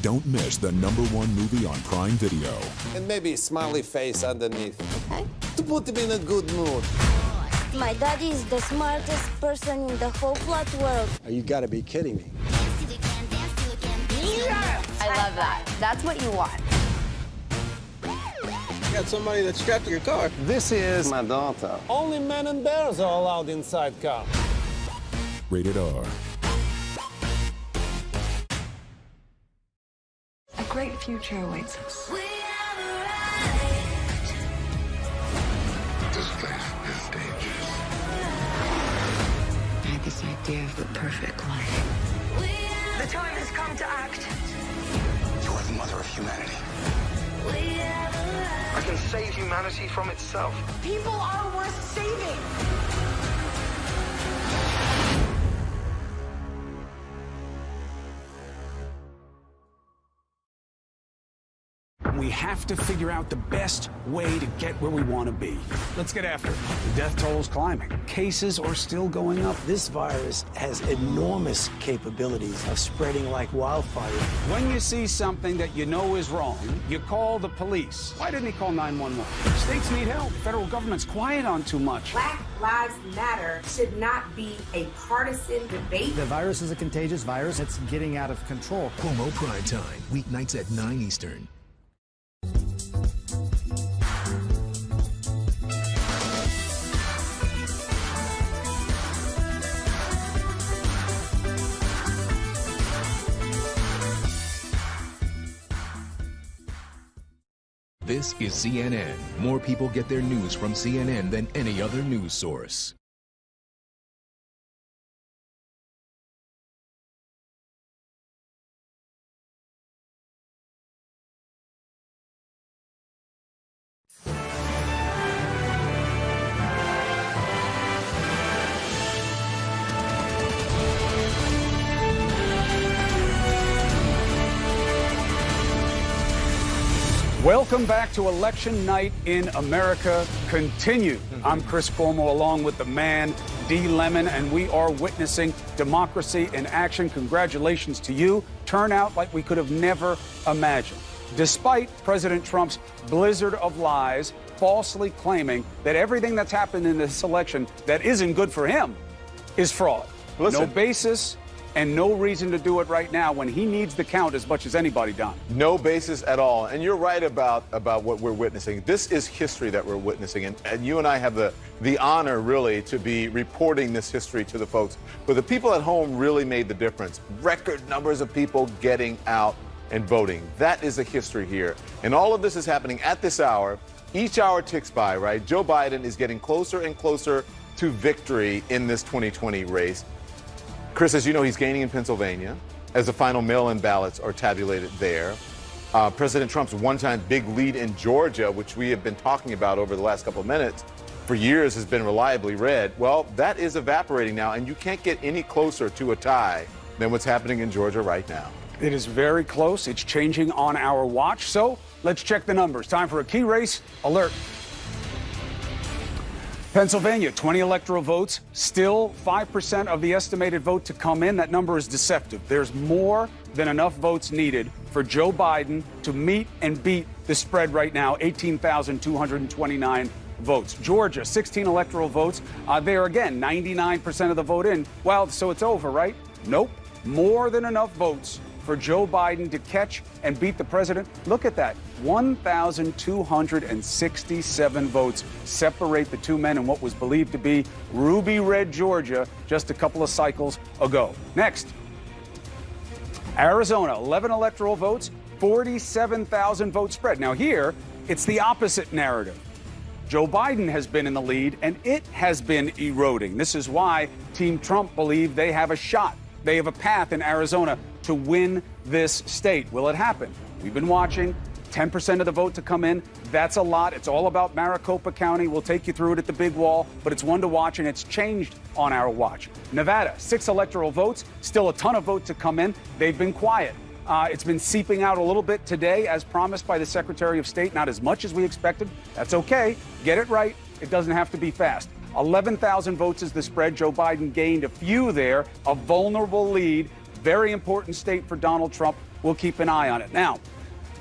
Don't miss the #1 movie on Prime Video. And maybe a smiley face underneath. Okay. To put him in a good mood. My daddy is the smartest person in the whole flat world. You gotta be kidding me. Yes! I love that. That's what you want. You got somebody that's strapped to your car. This is my daughter. Only men and bears are allowed inside car. Rated R. A great future awaits us. This place is dangerous. I had this idea of the perfect life. The time has come to act. You are the mother of humanity. I can save humanity from itself. People are worth saving. We have to figure out the best way to get where we want to be. Let's get after it. The death toll's climbing. Cases are still going up. This virus has enormous capabilities of spreading like wildfire. When you see something that you know is wrong, you call the police. Why didn't he call 911? States need help. The federal government's quiet on too much. Black Lives Matter should not be a partisan debate. The virus is a contagious virus. It's getting out of control. Cuomo Prime Time, weeknights at 9 Eastern. This is CNN. More people get their news from CNN than any other news source. Welcome back to Election Night in America Continued. I'm Chris Cuomo along with the man, D. Lemon, and we are witnessing democracy in action. Congratulations to you. Turnout like we could have never imagined. Despite President Trump's blizzard of lies, falsely claiming that everything that's happened in this election that isn't good for him is fraud. Listen. No basis and no reason to do it right now when he needs the count as much as anybody, Don. No basis at all. And you're right about what we're witnessing. This is history that we're witnessing. And you and I have the honor, really, to be reporting this history to the folks. But the people at home really made the difference. Record numbers of people getting out and voting. That is a history here. And all of this is happening at this hour. Each hour ticks by, right? Joe Biden is getting closer and closer to victory in this 2020 race. Chris, as you know, he's gaining in Pennsylvania as the final mail-in ballots are tabulated there. President Trump's one-time big lead in Georgia, which we have been talking about over the last couple of minutes, for years has been reliably red. Well, that is evaporating now, and you can't get any closer to a tie than what's happening in Georgia right now. It is very close. It's changing on our watch. So let's check the numbers. Time for a key race alert. Pennsylvania, 20 electoral votes, still 5% of the estimated vote to come in. That number is deceptive. There's more than enough votes needed for Joe Biden to meet and beat the spread right now, 18,229 votes. Georgia, 16 electoral votes. There again, 99% of the vote in. Well, so it's over, right? Nope. More than enough votes for Joe Biden to catch and beat the president. Look at that. 1,267 votes separate the two men in what was believed to be ruby red Georgia just a couple of cycles ago. Next, Arizona, 11 electoral votes, 47,000 vote spread. Now here, it's the opposite narrative. Joe Biden has been in the lead, and it has been eroding. This is why Team Trump believe they have a shot. They have a path in Arizona to win this state. Will it happen? We've been watching. 10% of the vote to come in. That's a lot. It's all about Maricopa County. We'll take you through it at the big wall, but it's one to watch, and it's changed on our watch. Nevada, 6 electoral votes. Still a ton of votes to come in. They've been quiet. It's been seeping out a little bit today, as promised by the Secretary of State. Not as much as we expected. That's okay. Get it right. It doesn't have to be fast. 11,000 votes is the spread. Joe Biden gained a few there. A vulnerable lead. Very important state for Donald Trump. We'll keep an eye on it. Now,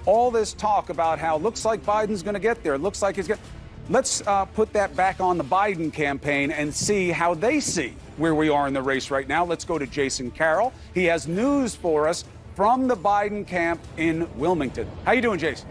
all this talk about how it looks like Biden's going to get there. It looks like he's going to. Let's put that back on the Biden campaign and see how they see where we are in the race right now. Let's go to Jason Carroll. He has news for us from the Biden camp in Wilmington. How you doing, Jason?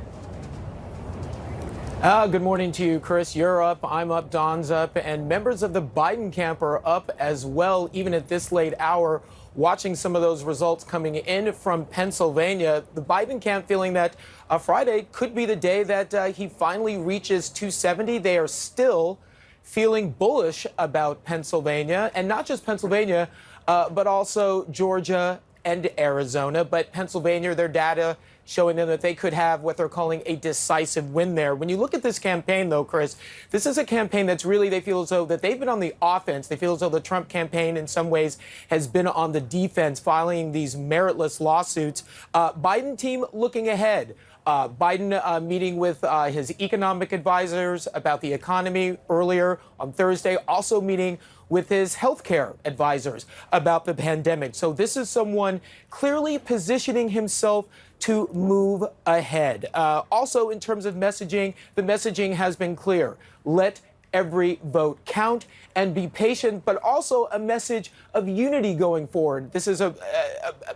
Good morning to you, Chris. You're up, I'm up, Don's up, and members of the Biden camp are up as well, even at this late hour, watching some of those results coming in from Pennsylvania. The Biden camp feeling that Friday could be the day that he finally reaches 270. They are still feeling bullish about Pennsylvania, and not just Pennsylvania, but also Georgia and Arizona. But Pennsylvania, their data showing them that they could have what they're calling a decisive win there. When you look at this campaign, though, Chris, this is a campaign that's really, they feel as though that they've been on the offense. They feel as though the Trump campaign in some ways has been on the defense, filing these meritless lawsuits. Biden team looking ahead. Biden meeting with his economic advisors about the economy earlier on Thursday, also meeting with his healthcare advisors about the pandemic. So this is someone clearly positioning himself to move ahead. Also, in terms of messaging, the messaging has been clear. Let every vote count and be patient, but also a message of unity going forward. This is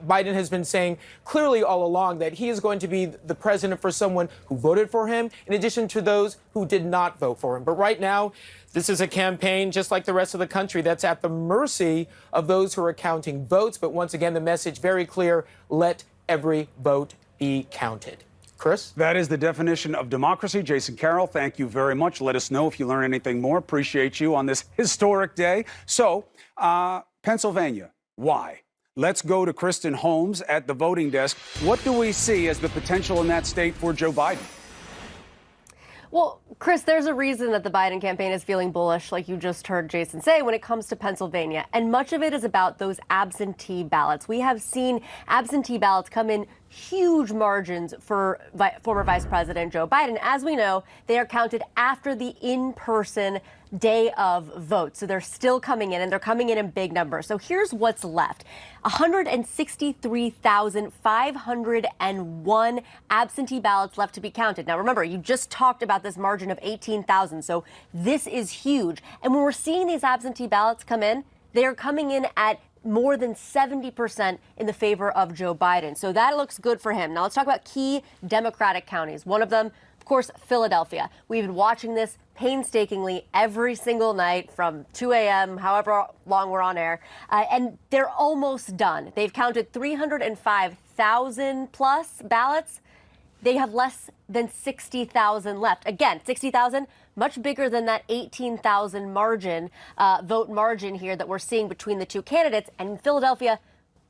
Biden has been saying clearly all along that he is going to be the president for someone who voted for him, in addition to those who did not vote for him. But right now, this is a campaign, just like the rest of the country, that's at the mercy of those who are counting votes. But once again, the message very clear: let every vote be counted. Chris? That is the definition of democracy. Jason Carroll, thank you very much. Let us know if you learn anything more. Appreciate you on this historic day. So, Pennsylvania, why? Let's go to Kristen Holmes at the voting desk. What do we see as the potential in that state for Joe Biden? Well, Chris, there's a reason that the Biden campaign is feeling bullish, like you just heard Jason say, when it comes to Pennsylvania. And much of it is about those absentee ballots. We have seen absentee ballots come in huge margins for former Vice President Joe Biden. As we know, they are counted after the in-person day of vote. So they're still coming in, and they're coming in big numbers. So here's what's left. 163,501 absentee ballots left to be counted. Now, remember, you just talked about this margin of 18,000. So this is huge. And when we're seeing these absentee ballots come in, they are coming in at more than 70% in the favor of Joe Biden. So that looks good for him. Now let's talk about key Democratic counties. One of them, of course, Philadelphia. We've been watching this painstakingly every single night from 2 a.m., however long we're on air, and they're almost done. They've counted 305,000 plus ballots. They have less than 60,000 left. Again, 60,000, much bigger than that 18,000 margin, vote margin here that we're seeing between the two candidates. And in Philadelphia,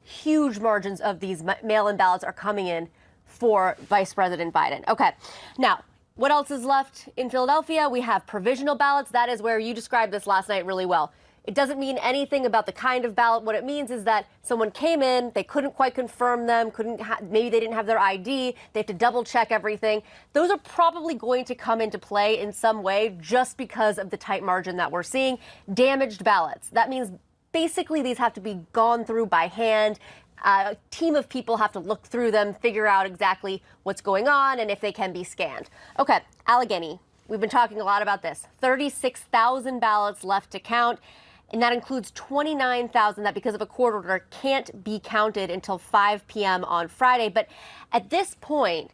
huge margins of these mail-in ballots are coming in for Vice President Biden. Okay, now, what else is left in Philadelphia? We have provisional ballots. That is where you described this last night really well. It doesn't mean anything about the kind of ballot. What it means is that someone came in, they couldn't quite confirm them, maybe they didn't have their ID, they have to double check everything. Those are probably going to come into play in some way just because of the tight margin that we're seeing. Damaged ballots. That means basically these have to be gone through by hand. A team of people have to look through them, figure out exactly what's going on and if they can be scanned. Okay, Allegheny. We've been talking a lot about this. 36,000 ballots left to count. And that includes 29,000 that, because of a court order, can't be counted until 5 p.m. on Friday. But at this point,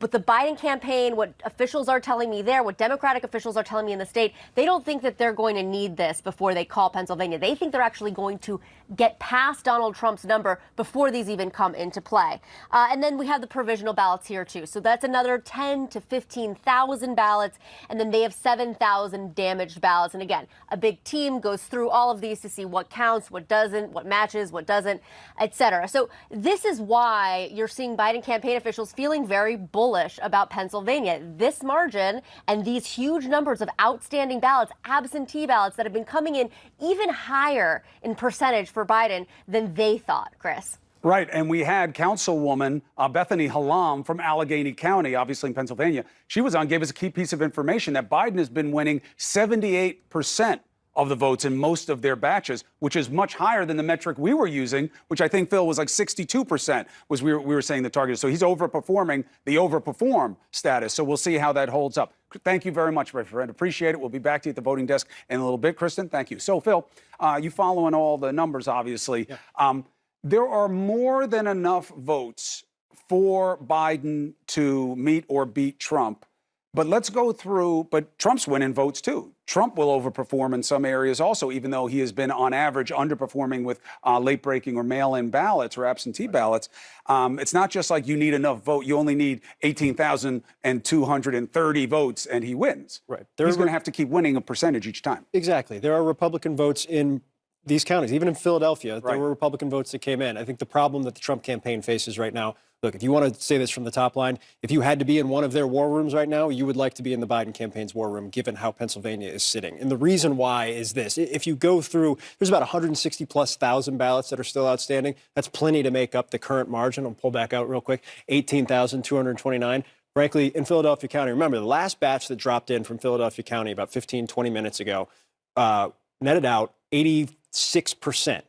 with the Biden campaign, what officials are telling me there, what Democratic officials are telling me in the state, they don't think that they're going to need this before they call Pennsylvania. They think they're actually going to get past Donald Trump's number before these even come into play. And then we have the provisional ballots here, too. So that's another 10 to 15,000 ballots. And then they have 7,000 damaged ballots. And again, a big team goes through all of these to see what counts, what doesn't, what matches, what doesn't, et cetera. So this is why you're seeing Biden campaign officials feeling very bullish about Pennsylvania. This margin and these huge numbers of outstanding ballots, absentee ballots that have been coming in even higher in percentage for Biden than they thought, Chris. Right, and we had Councilwoman Bethany Hallam from Allegheny County, obviously in Pennsylvania. She was on, gave us a key piece of information that Biden has been winning 78% of the votes in most of their batches, which is much higher than the metric we were using, which I think, Phil, was like 62%, was we were saying the target. So he's overperforming the overperform status. So we'll see how that holds up. Thank you very much, my friend. Appreciate it. We'll be back to you at the voting desk in a little bit. Kristen, thank you. So, Phil, you following all the numbers, obviously. Yeah. There are more than enough votes for Biden to meet or beat Trump. But let's go through, but Trump's winning votes too. Trump will overperform in some areas also, even though he has been on average underperforming with late breaking or mail-in ballots or absentee ballots. It's not just like you need enough vote. You only need 18,230 votes and he wins. Right. He's going to have to keep winning a percentage each time. Exactly. There are Republican votes in these counties, even in Philadelphia. There were Republican votes that came in. I think the problem that the Trump campaign faces right now, look, if you want to say this from the top line, if you had to be in one of their war rooms right now, you would like to be in the Biden campaign's war room, given how Pennsylvania is sitting. And the reason why is this. If you go through, there's about 160,000+ ballots that are still outstanding. That's plenty to make up the current margin. I'll pull back out real quick. 18,229. Frankly, in Philadelphia County, remember, the last batch that dropped in from Philadelphia County about 15, 20 minutes ago netted out 86%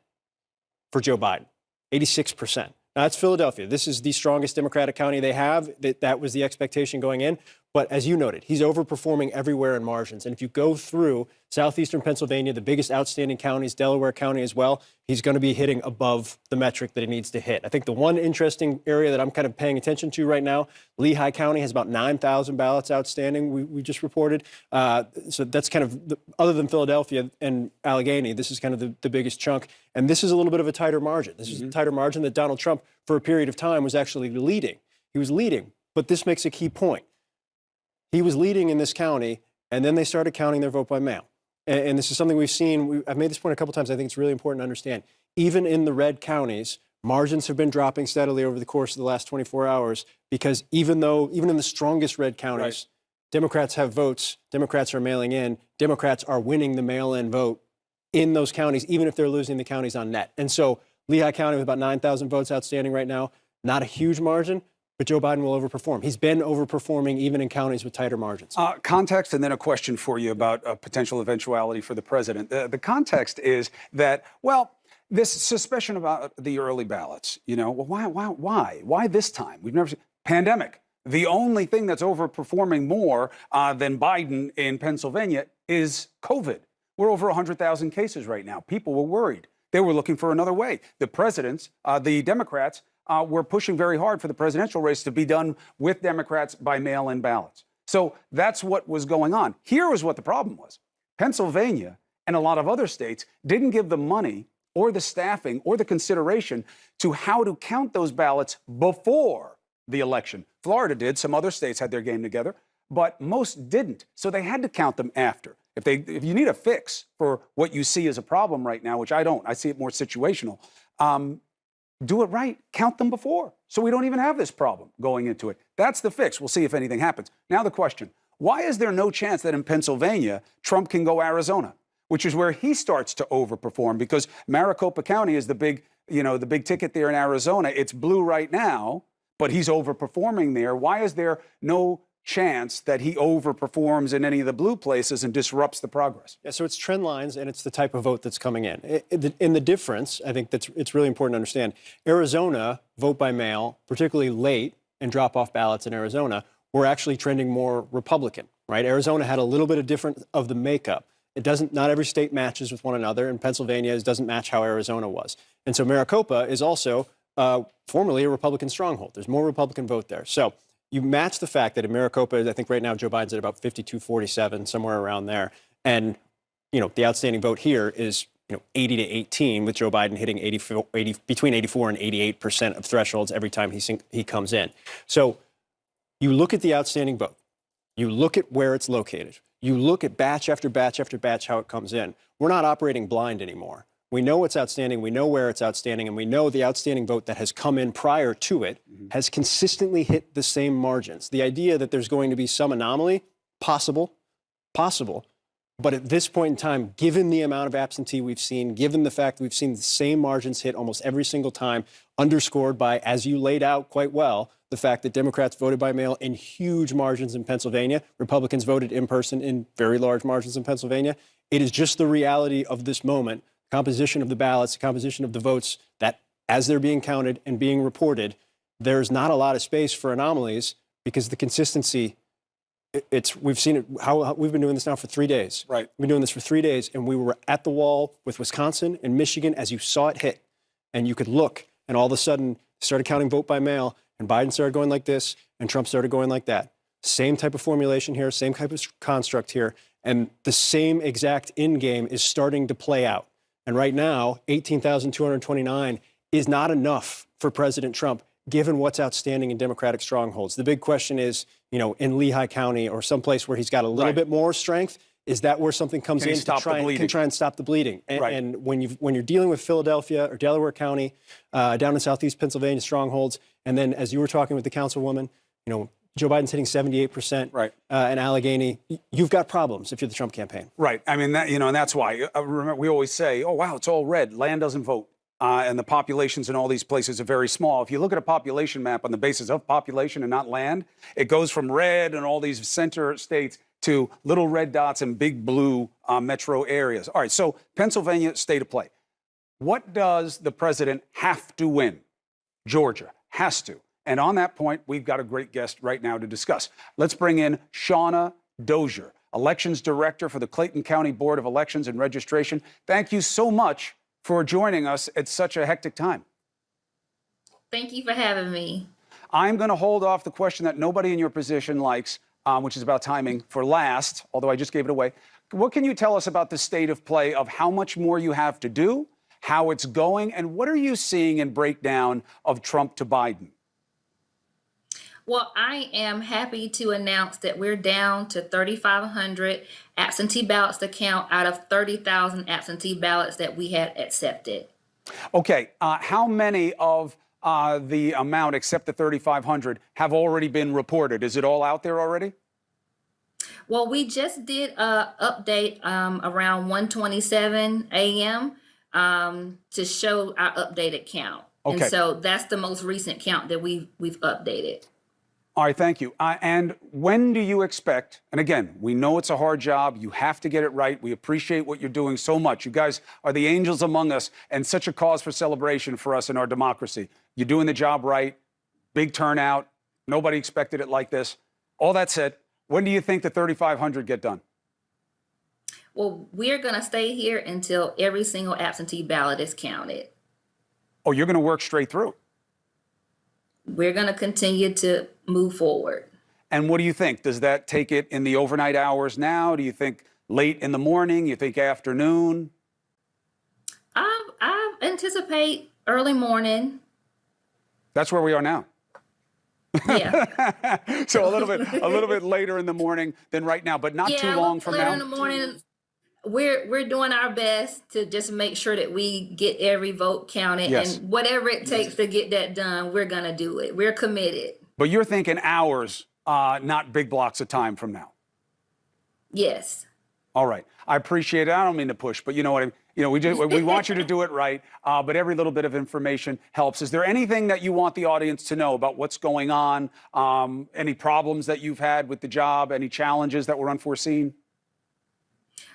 for Joe Biden. 86%. Now, that's Philadelphia. This is the strongest Democratic county they have. That was the expectation going in. But as you noted, he's overperforming everywhere in margins. And if you go through southeastern Pennsylvania, the biggest outstanding counties, Delaware County as well, he's going to be hitting above the metric that he needs to hit. I think the one interesting area that I'm kind of paying attention to right now, Lehigh County has about 9,000 ballots outstanding, we just reported. So that's kind of, other than Philadelphia and Allegheny, this is kind of the biggest chunk. And this is a little bit of a tighter margin. This is a tighter margin that Donald Trump, for a period of time, was actually leading. He was leading. But this makes a key point. He was leading in this county, and then they started counting their vote by mail. And this is something we've seen. I've made this point a couple times. I think it's really important to understand. Even in the red counties, margins have been dropping steadily over the course of the last 24 hours because even in the strongest red counties, Democrats have votes, Democrats are mailing in, Democrats are winning the mail-in vote in those counties, even if they're losing the counties on net. And so Lehigh County with about 9,000 votes outstanding right now, not a huge margin, but Joe Biden will overperform. He's been overperforming even in counties with tighter margins. Context, and then a question for you about a potential eventuality for the president. The context is that, well, this suspicion about the early ballots, well, why this time? We've never seen pandemic. The only thing that's overperforming more than Biden in Pennsylvania is COVID. We're over 100,000 cases right now. People were worried. They were looking for another way. The Democrats, were pushing very hard for the presidential race to be done with Democrats by mail-in ballots. So that's what was going on. Here was what the problem was. Pennsylvania and a lot of other states didn't give the money or the staffing or the consideration to how to count those ballots before the election. Florida did. Some other states had their game together, but most didn't. So they had to count them after. If you need a fix for what you see as a problem right now, which I don't, I see it more situational, do it right. Count them before. So we don't even have this problem going into it. That's the fix. We'll see if anything happens. Now the question, why is there no chance that in Pennsylvania, Trump can go Arizona, which is where he starts to overperform? Because Maricopa County is the big ticket there in Arizona. It's blue right now, but he's overperforming there. Why is there no chance that he overperforms in any of the blue places and disrupts the progress? Yeah, so it's trend lines and it's the type of vote that's coming in. In the difference, I think it's really important to understand. Arizona, vote by mail, particularly late and drop off ballots in Arizona, were actually trending more Republican, right? Arizona had a little bit of different of the makeup. Not every state matches with one another, and Pennsylvania doesn't match how Arizona was. And so Maricopa is also formerly a Republican stronghold. There's more Republican vote there. So you match the fact that in Maricopa, I think right now Joe Biden's at about 52-47, somewhere around there. And, the outstanding vote here is, 80 to 18, with Joe Biden hitting between 84 and 88% of thresholds every time he comes in. So you look at the outstanding vote. You look at where it's located. You look at batch after batch after batch how it comes in. We're not operating blind anymore. We know what's outstanding, we know where it's outstanding, and we know the outstanding vote that has come in prior to it has consistently hit the same margins. The idea that there's going to be some anomaly, possible, but at this point in time, given the amount of absentee we've seen, given the fact that we've seen the same margins hit almost every single time, underscored by, as you laid out quite well, the fact that Democrats voted by mail in huge margins in Pennsylvania, Republicans voted in person in very large margins in Pennsylvania, it is just the reality of this moment. Composition of the ballots, the composition of the votes, that as they're being counted and being reported, there's not a lot of space for anomalies because the consistency, we've seen it, we've been doing this now for 3 days. Right. We've been doing this for 3 days, and we were at the wall with Wisconsin and Michigan as you saw it hit. And you could look, and all of a sudden, started counting vote by mail, and Biden started going like this, and Trump started going like that. Same type of formulation here, same type of construct here, and the same exact end game is starting to play out. And right now, 18,229 is not enough for President Trump, given what's outstanding in Democratic strongholds. The big question is, in Lehigh County or someplace where he's got a little bit more strength, is that where something comes in to try and stop the bleeding? And when you're dealing with Philadelphia or Delaware County, down in southeast Pennsylvania strongholds, and then as you were talking with the councilwoman, Joe Biden's hitting 78%. Right. In Allegheny, you've got problems if you're the Trump campaign. Right. I mean, and that's why remember, we always say, oh, wow, it's all red. Land doesn't vote. And the populations in all these places are very small. If you look at a population map on the basis of population and not land, it goes from red in all these center states to little red dots and big blue metro areas. All right. So Pennsylvania, state of play. What does the president have to win? Georgia has to. And on that point, we've got a great guest right now to discuss. Let's bring in Shauna Dozier, Elections Director for the Clayton County Board of Elections and Registration. Thank you so much for joining us at such a hectic time. Thank you for having me. I'm going to hold off the question that nobody in your position likes, which is about timing, for last, although I just gave it away. What can you tell us about the state of play of how much more you have to do, how it's going, and what are you seeing in breakdown of Trump to Biden? Well, I am happy to announce that we're down to 3,500 absentee ballots to count out of 30,000 absentee ballots that we had accepted. Okay, how many of the amount, except the 3,500, have already been reported? Is it all out there already? Well, we just did an update around 1:27 a.m. To show our updated count. Okay. And so that's the most recent count that we've updated. All right, thank you. And when do you expect, and again, we know it's a hard job. You have to get it right. We appreciate what you're doing so much. You guys are the angels among us and such a cause for celebration for us in our democracy. You're doing the job right. Big turnout. Nobody expected it like this. All that said, when do you think the 3,500 get done? Well, we're going to stay here until every single absentee ballot is counted. Oh, you're going to work straight through. We're going to continue to move forward. And what do you think? Does that take it in the overnight hours now? Do you think late in the morning? You think afternoon? I anticipate early morning. That's where we are now. Yeah. So a little bit later in the morning than right now, but not too long from later now. In the morning. We're doing our best to just make sure that we get every vote counted, Yes. and whatever it takes to get that done, we're gonna do it. We're committed. But you're thinking hours, not big blocks of time from now. Yes. All right. I appreciate it. I don't mean to push, but you know what I mean. You know, we want you to do it right, but every little bit of information helps. Is there anything that you want the audience to know about what's going on? Any problems that you've had with the job? Any challenges that were unforeseen?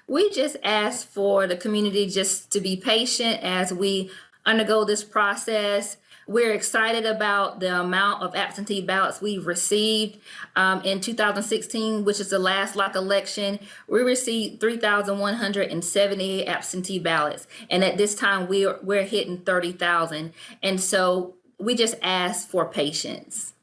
We just ask for the community just to be patient as we undergo this process. We're excited about the amount of absentee ballots we've received. In 2016, which is the last lock election, we received 3,178 absentee ballots. And at this time, we're hitting 30,000. And so we just ask for patience.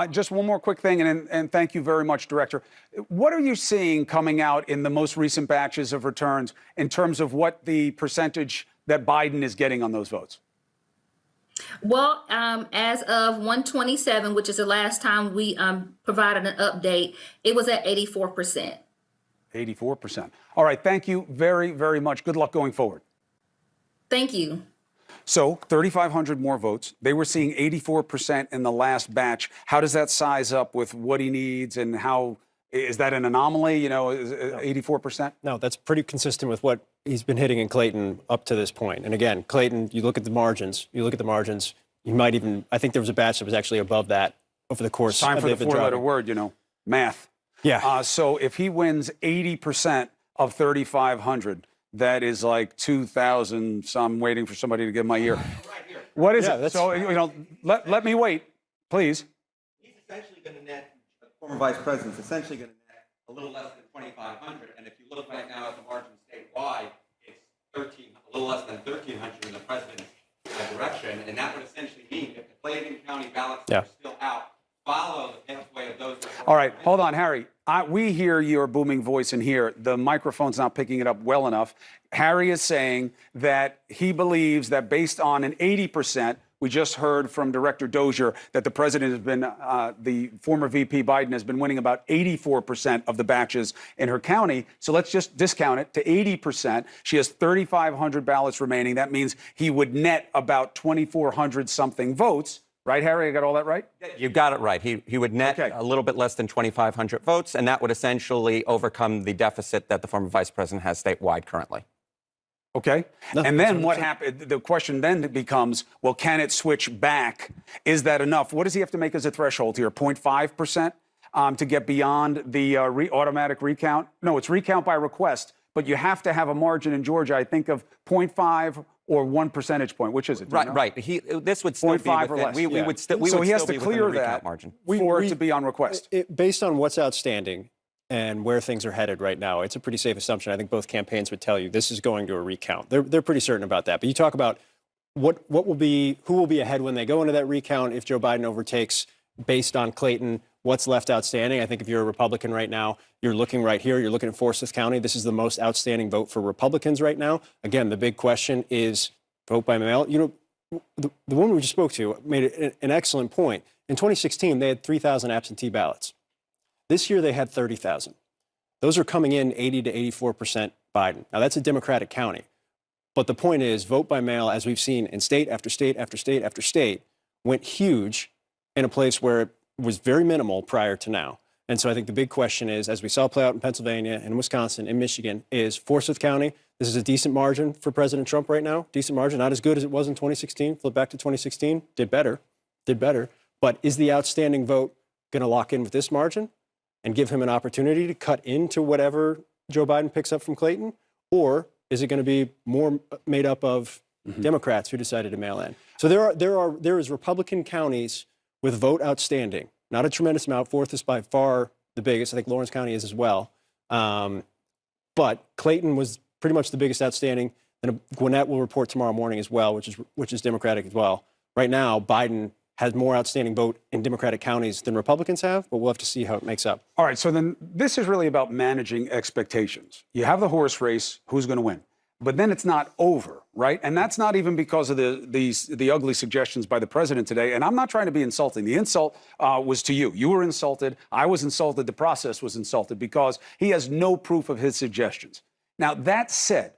Just one more quick thing, and thank you very much, Director. What are you seeing coming out in the most recent batches of returns in terms of what the percentage that Biden is getting on those votes? Well, as of 127, which is the last time we provided an update, it was at 84%. 84%. All right. Thank you very, very much. Good luck going forward. Thank you. So 3,500 more votes. They were seeing 84% in the last batch. How does that size up with what he needs, and how is that an anomaly? You know, is 84%? No, that's pretty consistent with what he's been hitting in Clayton up to this point. And again, Clayton, you look at the margins. You might even, I think there was a batch that was actually above that over the course. Time for the four-letter word, you know, math. Yeah. So if he wins 80% of 3,500, that is like 2,000. So I'm waiting for somebody to give my ear. What is it? So, you know, let me wait, please. He's essentially going to net, the former vice president's essentially going to net a little less than 2,500. And if you look right now at the margin statewide, it's a little less than 1,300 in the president's direction. And that would essentially mean if the Clayton County ballots are still out, follow the pathway of those. All right, hold on, Harry. We hear your booming voice in here. The microphone's not picking it up well enough. Harry is saying that he believes that based on an 80%, we just heard from Director Dozier that the president has been, the former VP Biden has been winning about 84% of the batches in her county. So let's just discount it to 80%. She has 3,500 ballots remaining. That means he would net about 2,400 something votes. Right, Harry? I got all that right? You got it right. He would net a little bit less than 2,500 votes, and that would essentially overcome the deficit that the former vice president has statewide currently. Okay. And then what happened? The question then becomes, well, can it switch back? Is that enough? What does he have to make as a threshold here? 0.5% to get beyond the automatic recount? No, it's recount by request, but you have to have a margin in Georgia, I think, of 0.5 or 1 percentage point. Which is it? Right. This would still be within. Or less. We would still so he has be to within clear the recount that margin. for it to be on request. Based on what's outstanding and where things are headed right now, it's a pretty safe assumption. I think both campaigns would tell you this is going to a recount. They're pretty certain about that. But you talk about who will be ahead when they go into that recount if Joe Biden overtakes based on Clayton. What's left outstanding? I think if you're a Republican right now, you're looking right here. You're looking at Forsyth County. This is the most outstanding vote for Republicans right now. Again, the big question is vote by mail. You know, the woman we just spoke to made an excellent point. In 2016, they had 3,000 absentee ballots. This year, they had 30,000. Those are coming in 80 to 84% Biden. Now, that's a Democratic county. But the point is, vote by mail, as we've seen in state after state after state after state, went huge in a place where it was very minimal prior to now. And so I think the big question is, as we saw play out in Pennsylvania and Wisconsin and Michigan, is Forsyth County. This is a decent margin for President Trump right now. Decent margin, not as good as it was in 2016. Flip back to 2016, did better. But is the outstanding vote going to lock in with this margin and give him an opportunity to cut into whatever Joe Biden picks up from Clayton? Or is it going to be more made up of Democrats who decided to mail in? So there is Republican counties with vote outstanding. Not a tremendous amount. Forsyth is by far the biggest. I think Lawrence County is as well. But Clayton was pretty much the biggest outstanding. And Gwinnett will report tomorrow morning as well, which is Democratic as well. Right now, Biden has more outstanding vote in Democratic counties than Republicans have, but we'll have to see how it makes up. All right, so then this is really about managing expectations. You have the horse race, who's going to win? But then it's not over, right? And that's not even because of the ugly suggestions by the president today. And I'm not trying to be insulting. The insult was to you. You were insulted. I was insulted. The process was insulted because he has no proof of his suggestions. Now, that said,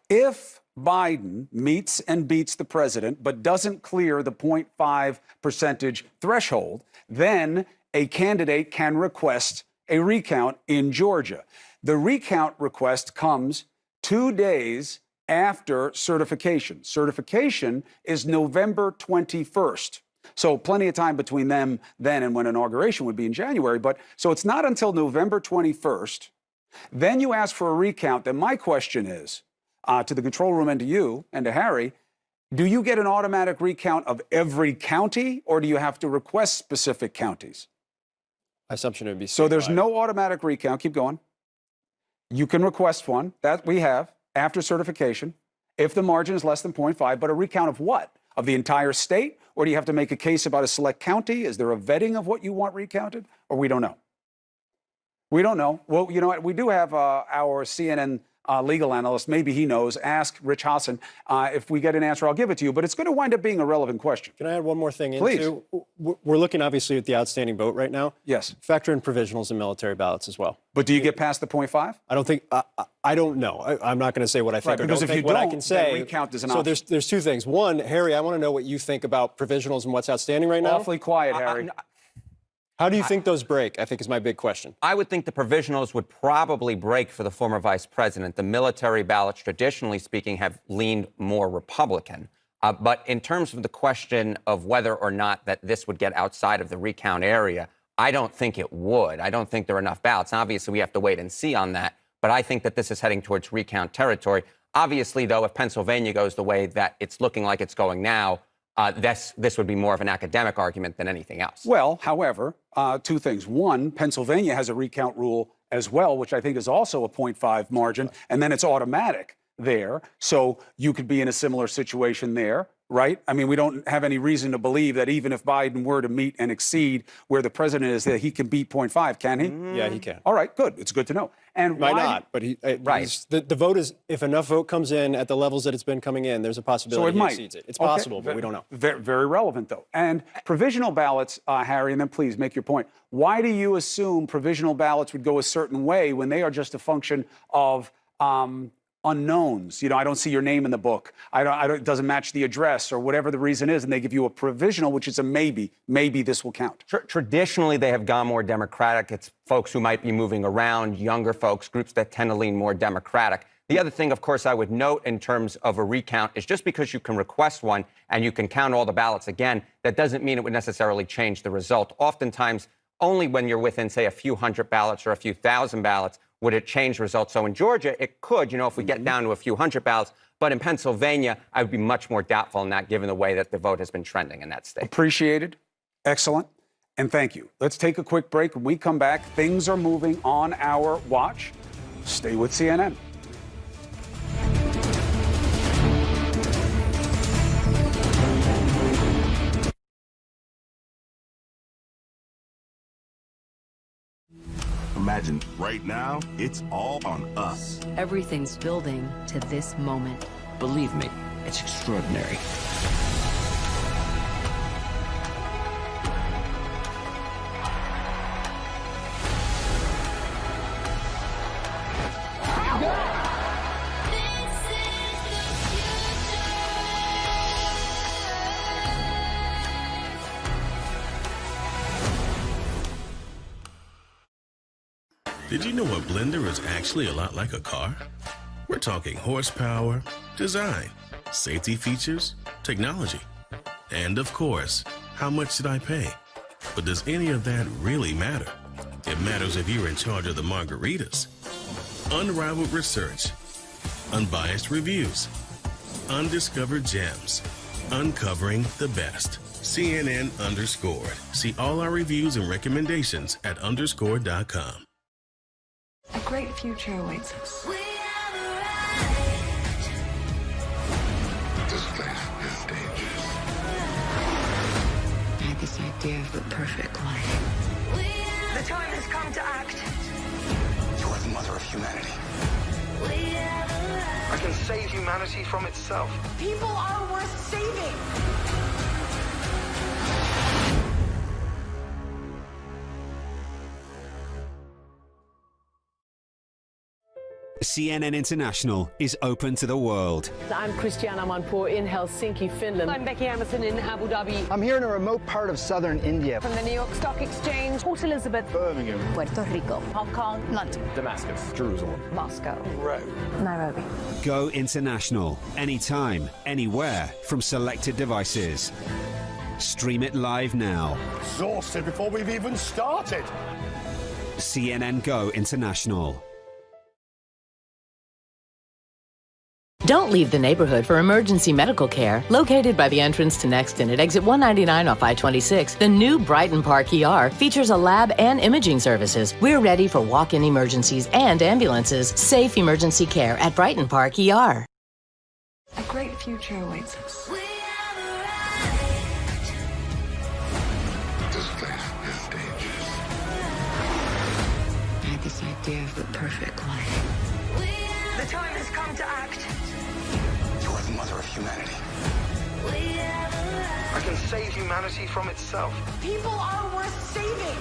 if Biden meets and beats the president but doesn't clear the 0.5 percentage threshold, then a candidate can request a recount in Georgia. The recount request comes 2 days after certification. Certification is November 21st. So plenty of time between them then and when inauguration would be in January. But so it's not until November 21st. Then you ask for a recount. Then my question is, to the control room and to you and to Harry, do you get an automatic recount of every county, or do you have to request specific counties? My assumption would be so there's no automatic recount. Keep going. You can request one that we have after certification if the margin is less than 0.5, but a recount of what? Of the entire state? Or do you have to make a case about a select county? Is there a vetting of what you want recounted? Or we don't know? We don't know. Well, you know what? We do have our CNN legal analyst, maybe he knows. Ask Rich Hassan. If we get an answer, I'll give it to you. But it's going to wind up being a relevant question. Can I add one more thing? Please. We're looking, obviously, at the outstanding vote right now. Yes. Factor in provisionals and military ballots as well. But do you get past the 0.5? I don't think. I don't know. I'm not going to say what I think. Right, because if you what don't, I can say. then recount is an so option. there's two things. One, Harry, I want to know what you think about provisionals and what's outstanding right now. Awfully quiet, Harry. How do you think those break? I think is my big question. I would think the provisionals would probably break for the former vice president. The military ballots, traditionally speaking, have leaned more Republican. But in terms of the question of whether or not that this would get outside of the recount area, I don't think it would. I don't think there are enough ballots. Obviously, we have to wait and see on that. But I think that this is heading towards recount territory. Obviously, though, if Pennsylvania goes the way that it's looking like it's going now, this would be more of an academic argument than anything else. Well, however, two things. One, Pennsylvania has a recount rule as well, which I think is also a 0.5 margin, and then it's automatic there. So you could be in a similar situation there, right? I mean, we don't have any reason to believe that even if Biden were to meet and exceed where the president is, that he can beat 0.5, can he? Yeah, he can. All right, good. It's good to know. And Might why not, but the vote is, if enough vote comes in at the levels that it's been coming in, there's a possibility he exceeds it. It's possible, but we don't know. Very, very relevant, though. And provisional ballots, Harry, and then please make your point. Why do you assume provisional ballots would go a certain way when they are just a function of unknowns? You know, I don't see your name in the book. It doesn't match the address or whatever the reason is, and they give you a provisional, which is a maybe. Maybe this will count. Traditionally, they have gone more Democratic. It's folks who might be moving around, younger folks, groups that tend to lean more Democratic. The other thing, of course, I would note in terms of a recount is just because you can request one and you can count all the ballots again, that doesn't mean it would necessarily change the result. Oftentimes, only when you're within, say, a few hundred ballots or a few thousand ballots would it change results. So in Georgia, it could, you know, if we get down to a few hundred ballots. But in Pennsylvania, I would be much more doubtful in that, given the way that the vote has been trending in that state. Appreciated. Excellent. And thank you. Let's take a quick break. When we come back, things are moving on our watch. Stay with CNN. Imagine right now, it's all on us. Everything's building to this moment. Believe me, it's extraordinary. Did you know a blender is actually a lot like a car? We're talking horsepower, design, safety features, technology, and of course, how much did I pay? But does any of that really matter? It matters if you're in charge of the margaritas. Unrivaled research, unbiased reviews, undiscovered gems, uncovering the best. CNN Underscored. See all our reviews and recommendations at underscore.com. A great future awaits us. This place is dangerous. I had this idea of the perfect life. The time has come to act. You are the mother of humanity. I can save humanity from itself. People are worth saving. CNN International is open to the world. I'm Christiana Manpour in Helsinki, Finland. I'm Becky Emerson in Abu Dhabi. I'm here in a remote part of southern India. From the New York Stock Exchange, Port Elizabeth, Birmingham, Puerto Rico, Hong Kong, London, Damascus, Jerusalem, Moscow, Rome, Nairobi. Go international, anytime, anywhere, from selected devices. Stream it live now. Exhausted before we've even started. CNN Go International. Don't leave the neighborhood for emergency medical care. Located by the entrance to Nexton at exit 199 off I-26, the new Brighton Park ER features a lab and imaging services. We're ready for walk-in emergencies and ambulances. Safe emergency care at Brighton Park ER. A great future awaits us. This place is dangerous. I had this idea of the perfect life. The time has come to act. You are the mother of humanity. I can save humanity from itself. People are worth saving.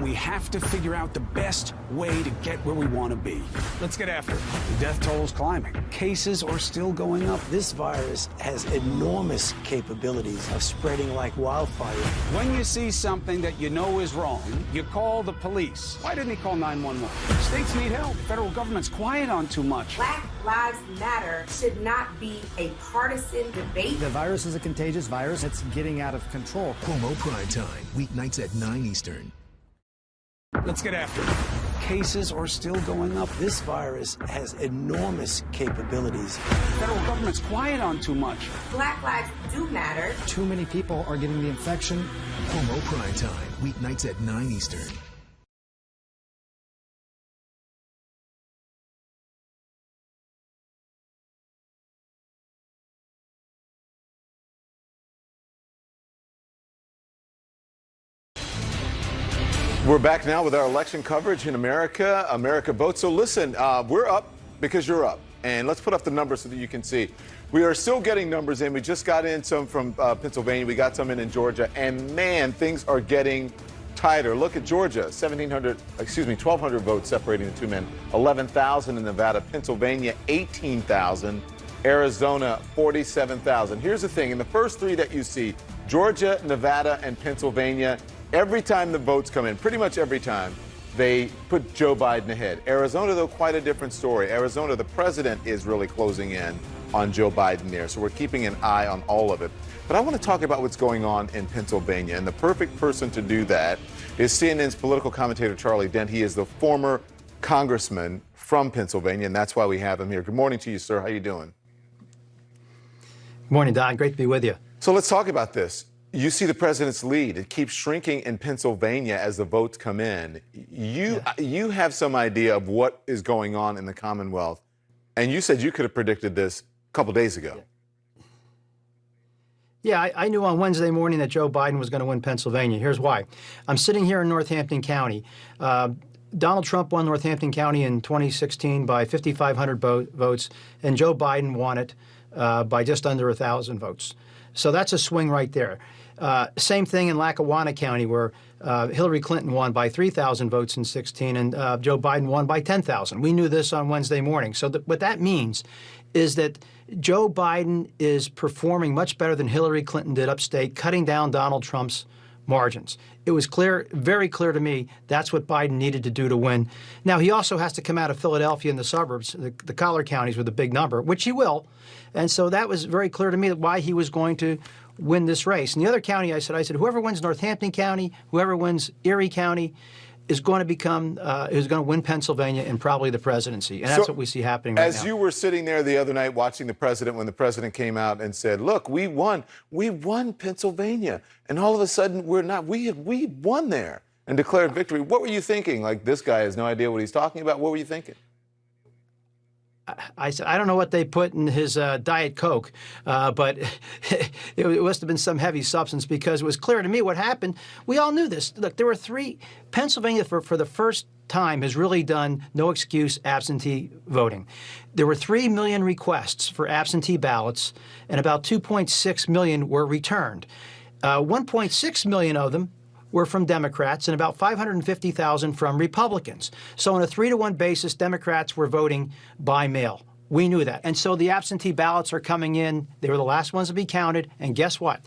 We have to figure out the best way to get where we want to be. Let's get after it. The death toll is climbing. Cases are still going up. This virus has enormous capabilities of spreading like wildfire. When you see something that you know is wrong, you call the police. Why didn't he call 911? States need help. The federal government's quiet on too much. Black Lives Matter should not be a partisan debate. The virus is a contagious virus. It's getting out of control. Cuomo Prime Time, weeknights at 9 Eastern. Let's get after it. Cases are still going up. This virus has enormous capabilities. The federal government's quiet on too much. Black lives do matter. Too many people are getting the infection. Cuomo Prime Time, weeknights at 9 Eastern. We're back now with our election coverage in America, America Votes. So listen, we're up because you're up. And let's put up the numbers so that you can see. We are still getting numbers in. We just got in some from Pennsylvania. We got some in Georgia. And man, things are getting tighter. Look at Georgia, 1,200 votes separating the two men. 11,000 in Nevada. Pennsylvania, 18,000. Arizona, 47,000. Here's the thing. In the first three that you see, Georgia, Nevada, and Pennsylvania, every time the votes come in, pretty much every time, they put Joe Biden ahead. Arizona, though, quite a different story. Arizona, the president is really closing in on Joe Biden there. So we're keeping an eye on all of it. But I want to talk about what's going on in Pennsylvania. And the perfect person to do that is CNN's political commentator, Charlie Dent. He is the former congressman from Pennsylvania, and that's why we have him here. Good morning to you, sir. How you doing? Good morning, Don. Great to be with you. So let's talk about this. You see the president's lead. It keeps shrinking in Pennsylvania as the votes come in. You have some idea of what is going on in the Commonwealth. And you said you could have predicted this a couple days ago. Yeah, I knew on Wednesday morning that Joe Biden was going to win Pennsylvania. Here's why. I'm sitting here in Northampton County. Donald Trump won Northampton County in 2016 by 5,500 votes, and Joe Biden won it by just under 1,000 votes. So that's a swing right there. Same thing in Lackawanna County, where Hillary Clinton won by 3,000 votes in 16, and Joe Biden won by 10,000. We knew this on Wednesday morning. So what that means is that Joe Biden is performing much better than Hillary Clinton did upstate, cutting down Donald Trump's margins. It was clear, very clear to me, that's what Biden needed to do to win. Now, he also has to come out of Philadelphia and the suburbs, the collar counties with a big number, which he will. And so that was very clear to me why he was going to win this race. In the other county, I said, whoever wins Northampton County, whoever wins Erie County, is going to become, is going to win Pennsylvania and probably the presidency. And that's what we see happening right now. As you were sitting there the other night watching the president, when the president came out and said, look, we won Pennsylvania. And all of a sudden, we won there and declared victory. What were you thinking? Like, this guy has no idea what he's talking about. What were you thinking? I said, I don't know what they put in his Diet Coke, but it must have been some heavy substance, because it was clear to me what happened. We all knew this. Look, there were Pennsylvania for the first time has really done no excuse absentee voting. There were 3 million requests for absentee ballots, and about 2.6 million were returned. 1.6 million of them were from Democrats and about 550,000 from Republicans. So on a 3-to-1 basis, Democrats were voting by mail. We knew that. And so the absentee ballots are coming in. They were the last ones to be counted. And guess what?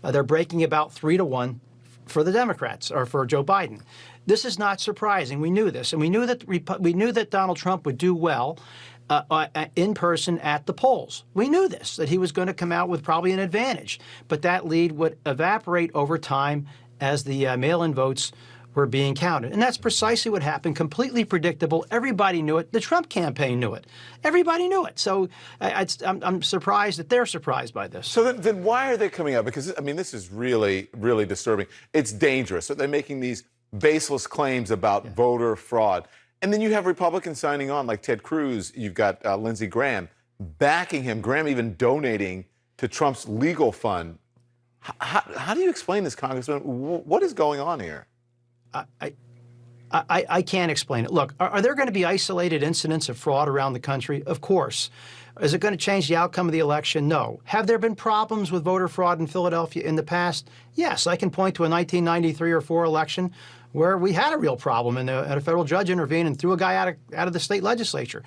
They're breaking about 3-to-1 for the Democrats, or for Joe Biden. This is not surprising. We knew this. And we knew that Donald Trump would do well in person at the polls. We knew this, that he was going to come out with probably an advantage. But that lead would evaporate over time as the mail-in votes were being counted. And that's precisely what happened, completely predictable. Everybody knew it. The Trump campaign knew it. Everybody knew it. So I'm surprised that they're surprised by this. So then why are they coming out? Because, I mean, this is really, really disturbing. It's dangerous. So they're making these baseless claims about voter fraud. And then you have Republicans signing on, like Ted Cruz. You've got Lindsey Graham backing him, Graham even donating to Trump's legal fund. How do you explain this, Congressman? What is going on here? I can't explain it. Look, are there going to be isolated incidents of fraud around the country? Of course. Is it going to change the outcome of the election? No. Have there been problems with voter fraud in Philadelphia in the past? Yes. I can point to a 1993 or 4 election where we had a real problem, and a federal judge intervened and threw a guy out of the state legislature.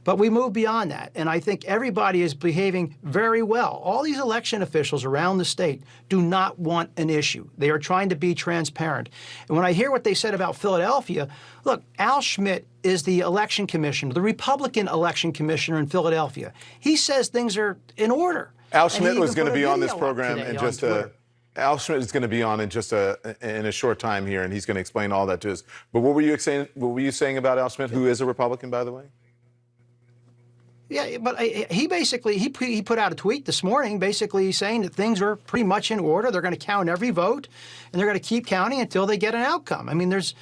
But we moved beyond that, and I think everybody is behaving very well. All these election officials around the state do not want an issue. They are trying to be transparent. And when I hear what they said about Philadelphia, look, Al Schmidt is the election commissioner, the Republican election commissioner in Philadelphia. He says things are in order. Al Schmidt was going to be on this program in just Al Schmidt is going to be on in in a short time here, and he's going to explain all that to us. But what were you saying? What were you saying about Al Schmidt, who is a Republican, by the way? Yeah, but he basically he put out a tweet this morning, basically saying that things are pretty much in order. They're going to count every vote, and they're going to keep counting until they get an outcome. I mean, there's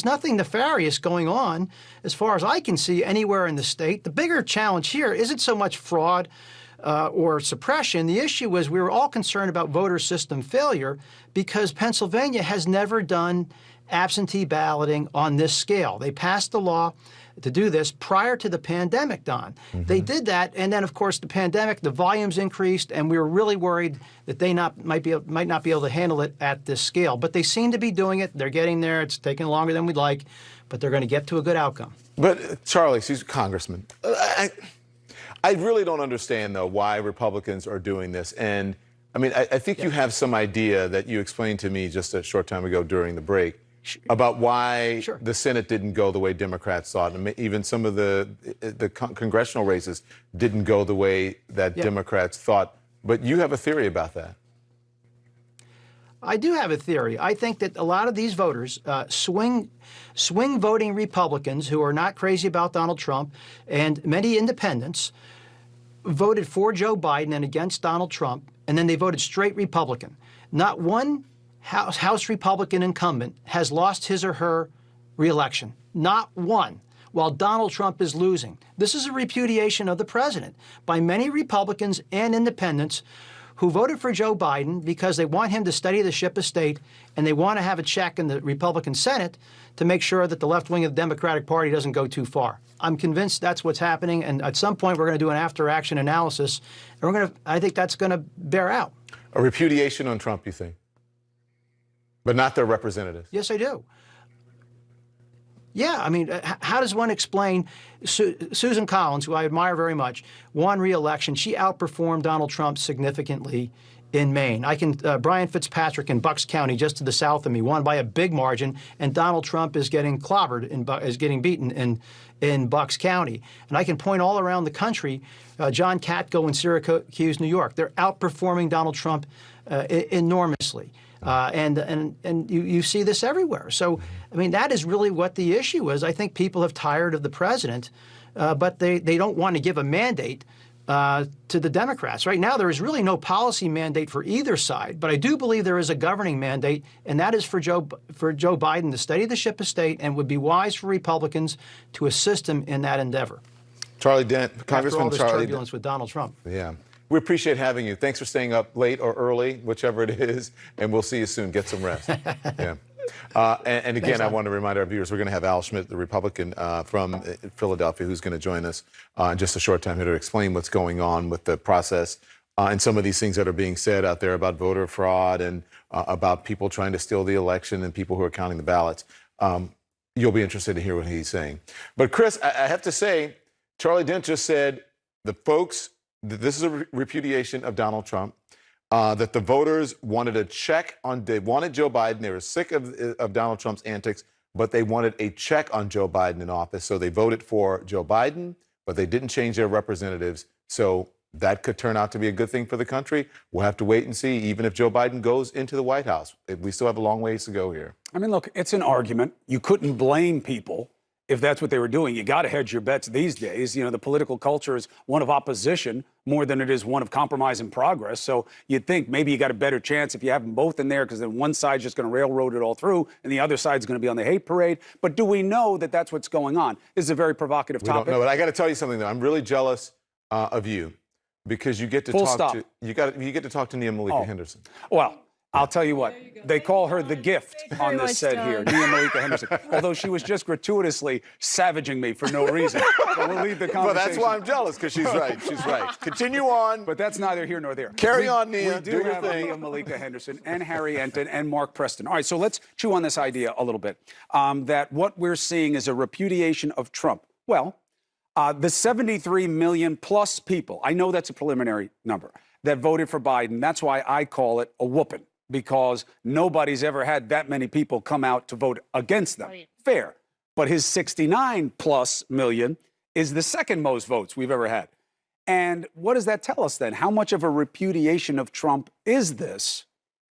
nothing nefarious going on, as far as I can see, anywhere in the state. The bigger challenge here isn't so much fraud or suppression. The issue is we were all concerned about voter system failure because Pennsylvania has never done absentee balloting on this scale. They passed the law to do this prior to the pandemic, Don. Mm-hmm. They did that, and then, of course, the pandemic, the volumes increased, and we were really worried that they might not be able to handle it at this scale. But they seem to be doing it. They're getting there. It's taking longer than we'd like, but they're going to get to a good outcome. But, Charlie, she's Congressman. I really don't understand, though, why Republicans are doing this. And, I mean, I think you have some idea that you explained to me just a short time ago during the break about why the Senate didn't go the way Democrats thought. And even some of the congressional races didn't go the way that Democrats thought. But you have a theory about that. I do have a theory. I think that a lot of these voters, swing voting Republicans who are not crazy about Donald Trump, and many independents, voted for Joe Biden and against Donald Trump, and then they voted straight Republican. Not one House Republican incumbent has lost his or her reelection. Not one, while Donald Trump is losing. This is a repudiation of the president by many Republicans and independents who voted for Joe Biden because they want him to steady the ship of state, and they want to have a check in the Republican Senate to make sure that the left wing of the Democratic Party doesn't go too far. I'm convinced that's what's happening, and at some point we're going to do an after-action analysis, and I think that's going to bear out. A repudiation on Trump, you think? But not their representatives? Yes, I do. Yeah, I mean, how does one explain Susan Collins, who I admire very much, won re-election. She outperformed Donald Trump significantly in Maine. Brian Fitzpatrick in Bucks County, just to the south of me, won by a big margin, and Donald Trump is getting clobbered, is getting beaten in Bucks County. And I can point all around the country, John Katko in Syracuse, New York. They're outperforming Donald Trump enormously. And you see this everywhere. So, I mean, that is really what the issue is. I think people have tired of the president, but they don't want to give a mandate to the Democrats. Right now, there is really no policy mandate for either side, but I do believe there is a governing mandate, and that is for Joe Biden to steady the ship of state, and would be wise for Republicans to assist him in that endeavor. Charlie Dent, After Congressman all this Charlie turbulence with Donald Trump. Yeah. We appreciate having you. Thanks for staying up late or early, whichever it is, and we'll see you soon. Get some rest. Yeah. And again, I want to remind our viewers, we're going to have Al Schmidt, the Republican from Philadelphia, who's going to join us in just a short time here to explain what's going on with the process and some of these things that are being said out there about voter fraud and about people trying to steal the election and people who are counting the ballots. You'll be interested to hear what he's saying. But Chris, I have to say, Charlie Dent just said the folks, this is a repudiation of Donald Trump. That the voters wanted a check on, they wanted Joe Biden. They were sick of Donald Trump's antics, but they wanted a check on Joe Biden in office. So they voted for Joe Biden, but they didn't change their representatives. So that could turn out to be a good thing for the country. We'll have to wait and see, even if Joe Biden goes into the White House. We still have a long ways to go here. I mean, look, it's an argument. You couldn't blame people if that's what they were doing. You got to hedge your bets these days. You know, the political culture is one of opposition more than it is one of compromise and progress. So you'd think maybe you got a better chance if you have them both in there, because then one side's just going to railroad it all through and the other side's going to be on the hate parade. But do we know that that's what's going on? This is a very provocative topic. We don't know, but I got to tell you something, though. I'm really jealous of you because you get to talk to you get to talk to Nia Malika Henderson. Well, I'll tell you what, they call her the gift on this set here, Nia Malika Henderson, although she was just gratuitously savaging me for no reason. But we'll leave the conversation. Well, that's why I'm jealous, because she's right. She's right. Continue on. But that's neither here nor there. Carry on, Nia. We do have Nia Malika Henderson and Harry Enten and Mark Preston. All right, so let's chew on this idea a little bit, that what we're seeing is a repudiation of Trump. Well, the 73 million plus people, I know that's a preliminary number, that voted for Biden, that's why I call it a whooping. Because nobody's ever had that many people come out to vote against them. Right. Fair. But his 69 plus million is the second most votes we've ever had. And what does that tell us then? How much of a repudiation of Trump is this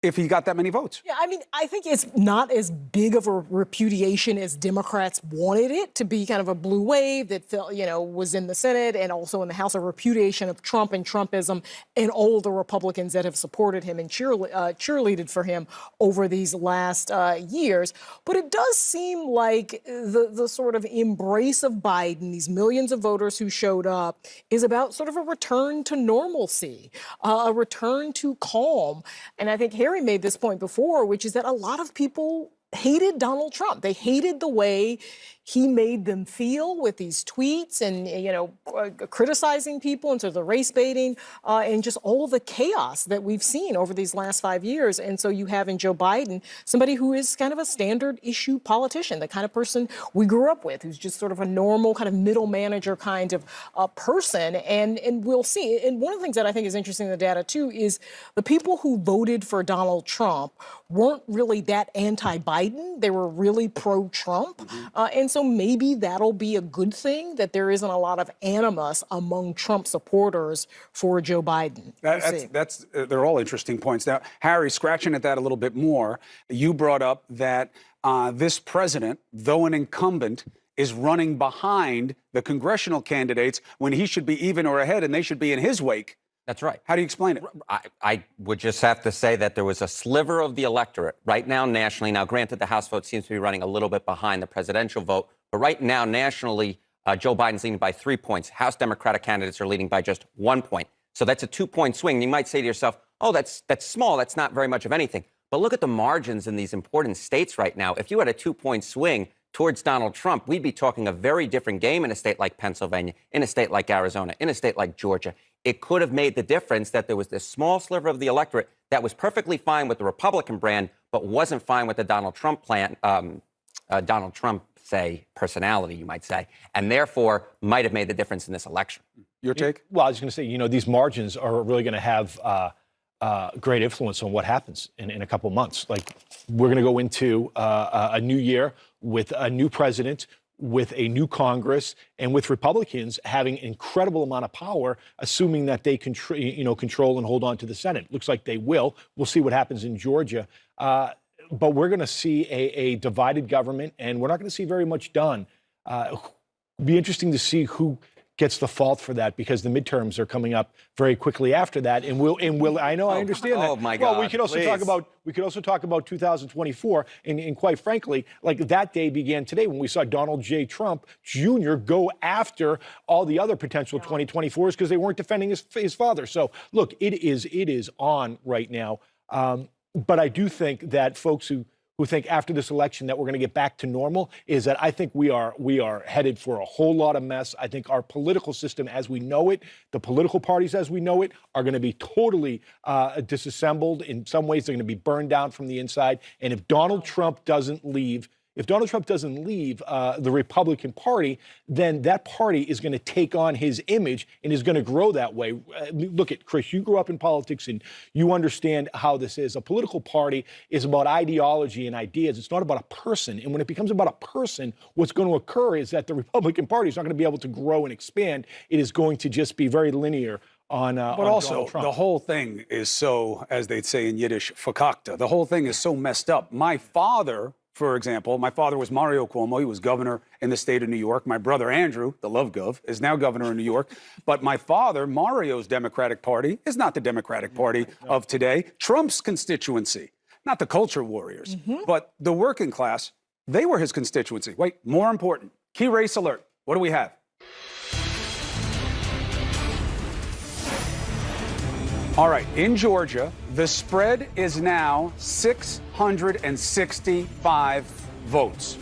if he got that many votes? Yeah, I mean, I think it's not as big of a repudiation as Democrats wanted it to be, kind of a blue wave that, was in the Senate and also in the House, a repudiation of Trump and Trumpism and all the Republicans that have supported him and cheerleaded for him over these last years. But it does seem like the sort of embrace of Biden, these millions of voters who showed up, is about sort of a return to normalcy, a return to calm. And I think Harry made this point before, which is that a lot of people hated Donald Trump. They hated the way he made them feel with these tweets and, criticizing people and sort of the race baiting and just all of the chaos that we've seen over these last 5 years. And so you have in Joe Biden somebody who is kind of a standard issue politician, the kind of person we grew up with, who's just sort of a normal kind of middle manager kind of person. And we'll see. And one of the things that I think is interesting in the data, too, is the people who voted for Donald Trump weren't really that anti-Biden. They were really pro-Trump. And so maybe that'll be a good thing, that there isn't a lot of animus among Trump supporters for Joe Biden. They're all interesting points. Now, Harry, scratching at that a little bit more, you brought up that this president, though an incumbent, is running behind the congressional candidates when he should be even or ahead, and they should be in his wake. That's right. How do you explain it? I would just have to say that there was a sliver of the electorate right now nationally. Now, granted, the House vote seems to be running a little bit behind the presidential vote, but right now nationally, Joe Biden's leading by 3 points. House Democratic candidates are leading by just 1 point. So that's a 2-point swing. You might say to yourself, oh, that's small. That's not very much of anything. But look at the margins in these important states right now. If you had a 2-point swing towards Donald Trump, we'd be talking a very different game in a state like Pennsylvania, in a state like Arizona, in a state like Georgia. It could have made the difference that there was this small sliver of the electorate that was perfectly fine with the Republican brand, but wasn't fine with the Donald Trump plan, Donald Trump, say, personality, you might say, and therefore might have made the difference in this election. Your take? Well, I was going to say, these margins are really going to have great influence on what happens in a couple months. Like, we're going to go into a new year with a new president with a new Congress and with Republicans having an incredible amount of power, assuming that they control and hold on to the Senate. Looks like they will. We'll see what happens in Georgia. But we're going to see a divided government, and we're not going to see very much done. Be interesting to see who gets the fault for that, because the midterms are coming up very quickly after that, and we'll. I know, I understand that. Oh my God! Well, we could also talk about 2024, and quite frankly, like that day began today when we saw Donald J. Trump Jr. go after all the other potential 2024s because they weren't defending his father. So look, it is on right now. But I do think that folks who think after this election that we're going to get back to normal is that I think we are headed for a whole lot of mess. I think our political system as we know it, the political parties as we know it, are going to be totally disassembled. In some ways, they're going to be burned down from the inside. And if Donald Trump doesn't leave, the Republican Party, then that party is going to take on his image and is going to grow that way. Look at Chris, you grew up in politics and you understand how this is. A political party is about ideology and ideas. It's not about a person. And when it becomes about a person, what's going to occur is that the Republican Party is not going to be able to grow and expand. It is going to just be very linear on But also, the whole thing is so, as they'd say in Yiddish, fakakta. The whole thing is so messed up. My father, for example, my father was Mario Cuomo. He was governor in the state of New York. My brother, Andrew, the Love Gov, is now governor in New York. But my father, Mario's Democratic Party, is not the Democratic Party of today. Trump's constituency, not the culture warriors, but the working class, they were his constituency. Wait, more important, key race alert. What do we have? All right, in Georgia, the spread is now 665 votes.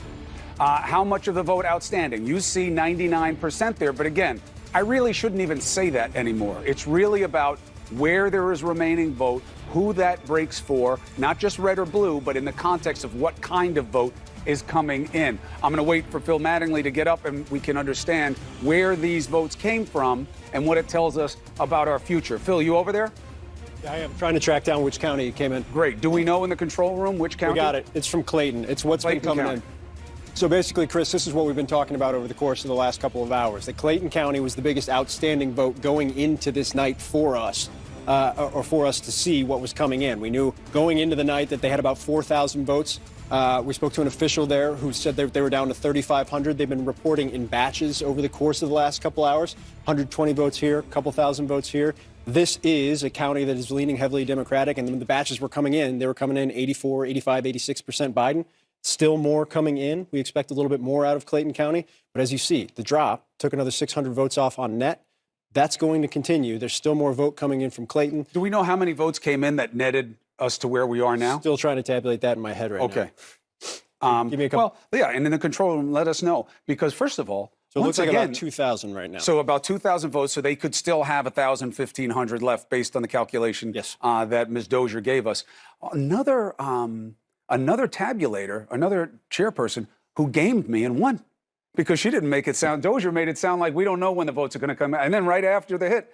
How much of the vote outstanding? You see 99% there, but again, I really shouldn't even say that anymore. It's really about where there is remaining vote, who that breaks for, not just red or blue, but in the context of what kind of vote is coming in. I'm going to wait for Phil Mattingly to get up and we can understand where these votes came from and what it tells us about our future. Phil, you over there? I am trying to track down which county it came in. Great. Do we know in the control room which county? We got it. It's from Clayton. It's what's been coming in. So basically, Chris, this is what we've been talking about over the course of the last couple of hours. That Clayton County was the biggest outstanding vote going into this night for us, or for us to see what was coming in. We knew going into the night that they had about 4,000 votes. We spoke to an official there who said they were down to 3,500. They've been reporting in batches over the course of the last couple hours. 120 votes here, a couple thousand votes here. This is a county that is leaning heavily Democratic, and when the batches were coming in, they were coming in 84, 85, 86% Biden. Still more coming in. We expect a little bit more out of Clayton County. But as you see, the drop took another 600 votes off on net. That's going to continue. There's still more vote coming in from Clayton. Do we know how many votes came in that netted us to where we are now? Still trying to tabulate that in my head right now. Okay. Give me a couple. Well, yeah, and in the control room, let us know. Because first of all, so it looks like about 2,000 right now. So about 2,000 votes, so they could still have 1,000, 1,500 left based on the calculation that Ms. Dozier gave us. Another tabulator, another chairperson who gamed me and won because she didn't make it sound, Dozier made it sound like we don't know when the votes are going to come out. And then right after the hit,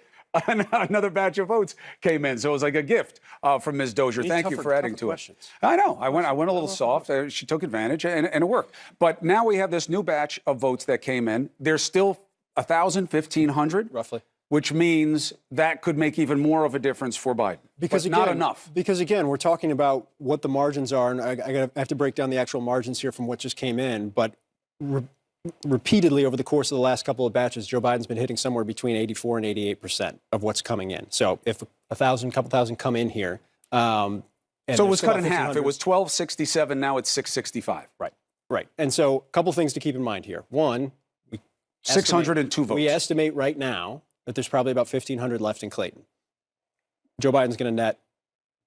another batch of votes came in. So it was like a gift from Ms. Dozier. Thank you for adding to it. I know. I went a little soft. She took advantage, and it worked. But now we have this new batch of votes that came in. There's still 1,000, 1,500. Roughly. Which means that could make even more of a difference for Biden. Because not enough. Because again, we're talking about what the margins are, and I have to break down the actual margins here from what just came in. But repeatedly over the course of the last couple of batches, Joe Biden's been hitting somewhere between 84 and 88% of what's coming in. So if a couple thousand come in here. So it was cut in half. It was 1,267. Now it's 665. Right. And so a couple things to keep in mind here. One, 602 votes. We estimate right now that there's probably about 1,500 left in Clayton. Joe Biden's going to net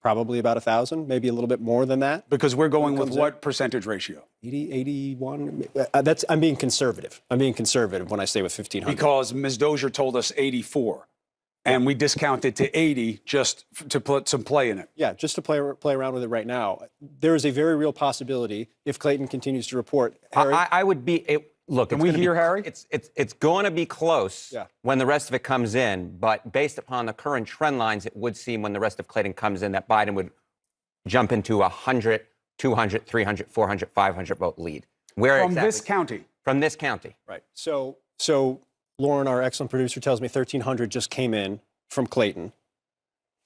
probably about 1,000, maybe a little bit more than that. Because we're going with what percentage ratio? 80, 81. I'm being conservative. I'm being conservative when I say with 1,500. Because Ms. Dozier told us 84, and we discounted to 80 just to put some play in it. Yeah, just to play around with it right now. There is a very real possibility if Clayton continues to report. Harry, I would be. Look, can we hear Harry? It's going to be close when the rest of it comes in, but based upon the current trend lines, it would seem when the rest of Clayton comes in that Biden would jump into 100, 200, 300, 400, 500 vote lead. From this county? from this county. Right. So Lauren, our excellent producer, tells me 1,300 just came in from Clayton.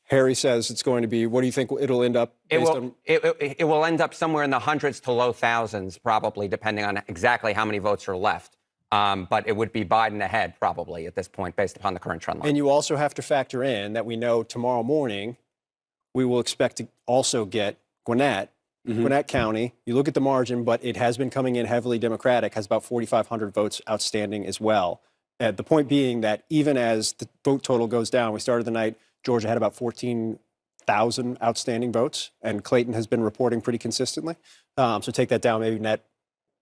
Harry says it's going to be, what do you think it'll end up based on? It will end up somewhere in the hundreds to low thousands, probably, depending on exactly how many votes are left. But it would be Biden ahead, probably, at this point, based upon the current trend line. And you also have to factor in that we know tomorrow morning we will expect to also get Gwinnett, Gwinnett County. You look at the margin, but it has been coming in heavily Democratic, has about 4,500 votes outstanding as well. The point being that even as the vote total goes down, we started the night, Georgia had about 14,000 outstanding votes, and Clayton has been reporting pretty consistently. So take that down, maybe net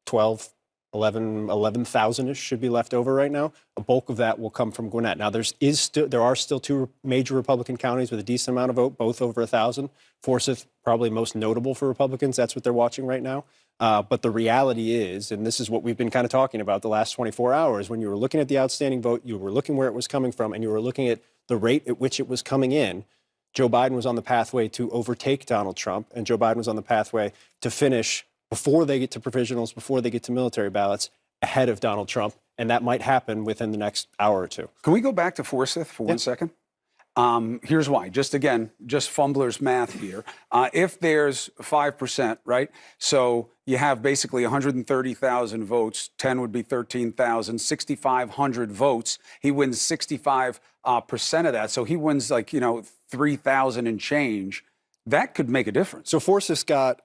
11,000-ish should be left over right now. A bulk of that will come from Gwinnett. Now, there are still two major Republican counties with a decent amount of vote, both over 1,000. Forsyth, probably most notable for Republicans. That's what they're watching right now. But the reality is, and this is what we've been kind of talking about the last 24 hours, when you were looking at the outstanding vote, you were looking where it was coming from, and you were looking at the rate at which it was coming in. Joe Biden was on the pathway to overtake Donald Trump, and Joe Biden was on the pathway to finish before they get to provisionals, before they get to military ballots, ahead of Donald Trump. And that might happen within the next hour or two. Can we go back to Forsyth for 1 second? Here's why. Just fumbler's math here. If there's 5%, right? So you have basically 130,000 votes. 10 would be 13,000. 6,500 votes. He wins 65% of that. So he wins 3,000 and change. That could make a difference. So Forsyth got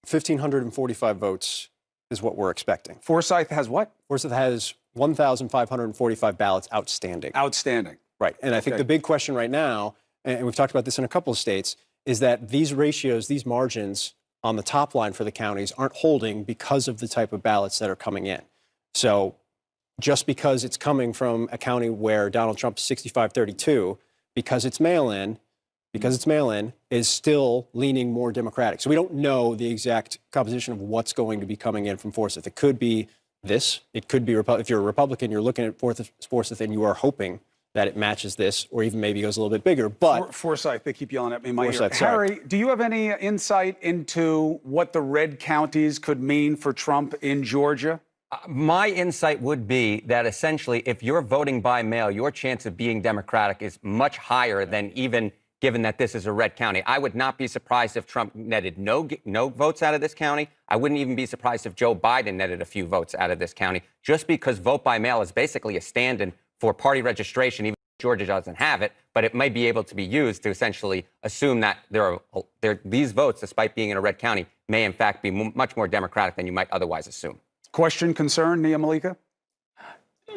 1,545 votes is what we're expecting. Forsyth has what? Forsyth has 1,545 ballots outstanding. Outstanding. Right. And I think the big question right now, and we've talked about this in a couple of states, is that these ratios, these margins on the top line for the counties aren't holding because of the type of ballots that are coming in. So just because it's coming from a county where Donald Trump is 65-32, because it's mail-in, is still leaning more Democratic. So we don't know the exact composition of what's going to be coming in from Forsyth. It could be this. It could be, if you're a Republican, you're looking at Forsyth and you are hoping that it matches this, or even maybe goes a little bit bigger. But Forsyth, they keep yelling at me in my ear. Forsyth, sorry. Harry, do you have any insight into what the red counties could mean for Trump in Georgia? My insight would be that essentially, if you're voting by mail, your chance of being Democratic is much higher than even given that this is a red county. I would not be surprised if Trump netted no votes out of this county. I wouldn't even be surprised if Joe Biden netted a few votes out of this county, just because vote by mail is basically a stand-in for party registration, even if Georgia doesn't have it, but it might be able to be used to essentially assume that these votes, despite being in a red county, may in fact be much more Democratic than you might otherwise assume. Question, concern, Nia Malika?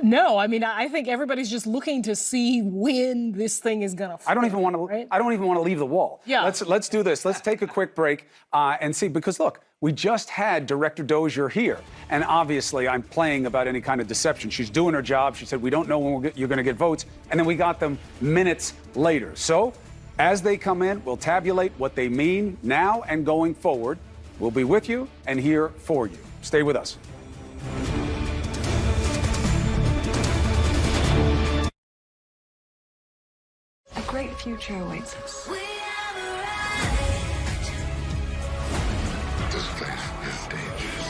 No, I mean, I think everybody's just looking to see when this thing is going to fall. I don't even want to leave the wall. Yeah. Let's do this. Let's take a quick break and see, because look, we just had Director Dozier here, and obviously I'm playing about any kind of deception. She's doing her job. She said, we don't know when you're going to get votes, and then we got them minutes later. So as they come in, we'll tabulate what they mean now and going forward. We'll be with you and here for you. Stay with us. A great future awaits us. This place is dangerous.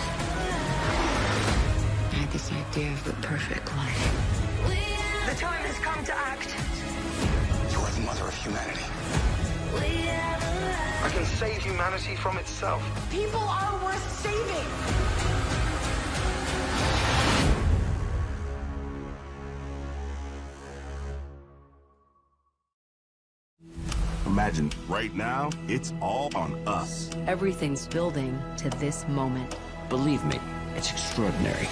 I had this idea of the perfect life. The time has come to act. You are the mother of humanity. I can save humanity from itself. People are worth saving. Imagine right now, it's all on us. Everything's building to this moment. Believe me, it's extraordinary.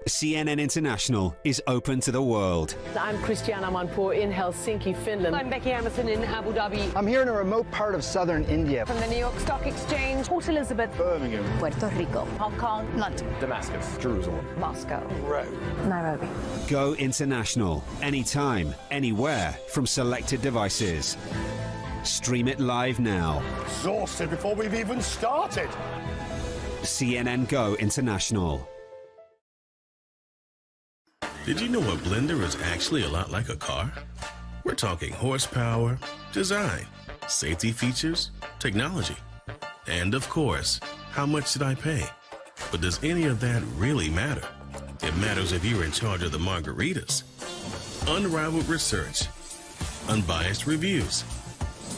CNN International is open to the world. I'm Christiana Manpour in Helsinki, Finland. I'm Becky Emerson in Abu Dhabi. I'm here in a remote part of southern India. From the New York Stock Exchange, Port Elizabeth, Birmingham, Puerto Rico, Hong Kong, London, Damascus, Jerusalem, Moscow, Rome, Nairobi. Go international, anytime, anywhere, from selected devices. Stream it live now. exhausted before we've even started. CNN Go International. Did you know a blender is actually a lot like a car? We're talking horsepower, design, safety features, technology, and of course, how much did I pay? But does any of that really matter? It matters if you're in charge of the margaritas. Unrivaled research, unbiased reviews,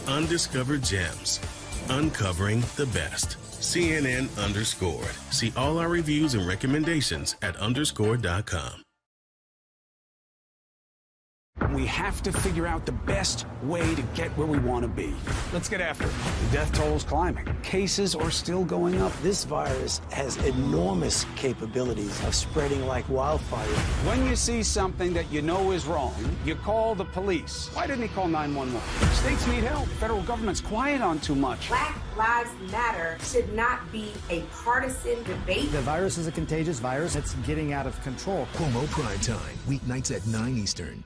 undiscovered gems, uncovering the best. CNN Underscored. See all our reviews and recommendations at underscored.com. We have to figure out the best way to get where we want to be. Let's get after it. The death toll's climbing. Cases are still going up. This virus has enormous capabilities of spreading like wildfire. When you see something that you know is wrong, you call the police. Why didn't he call 911? States need help. The federal government's quiet on too much. Black Lives Matter should not be a partisan debate. The virus is a contagious virus. It's getting out of control. Cuomo Prime Time, weeknights at 9 Eastern.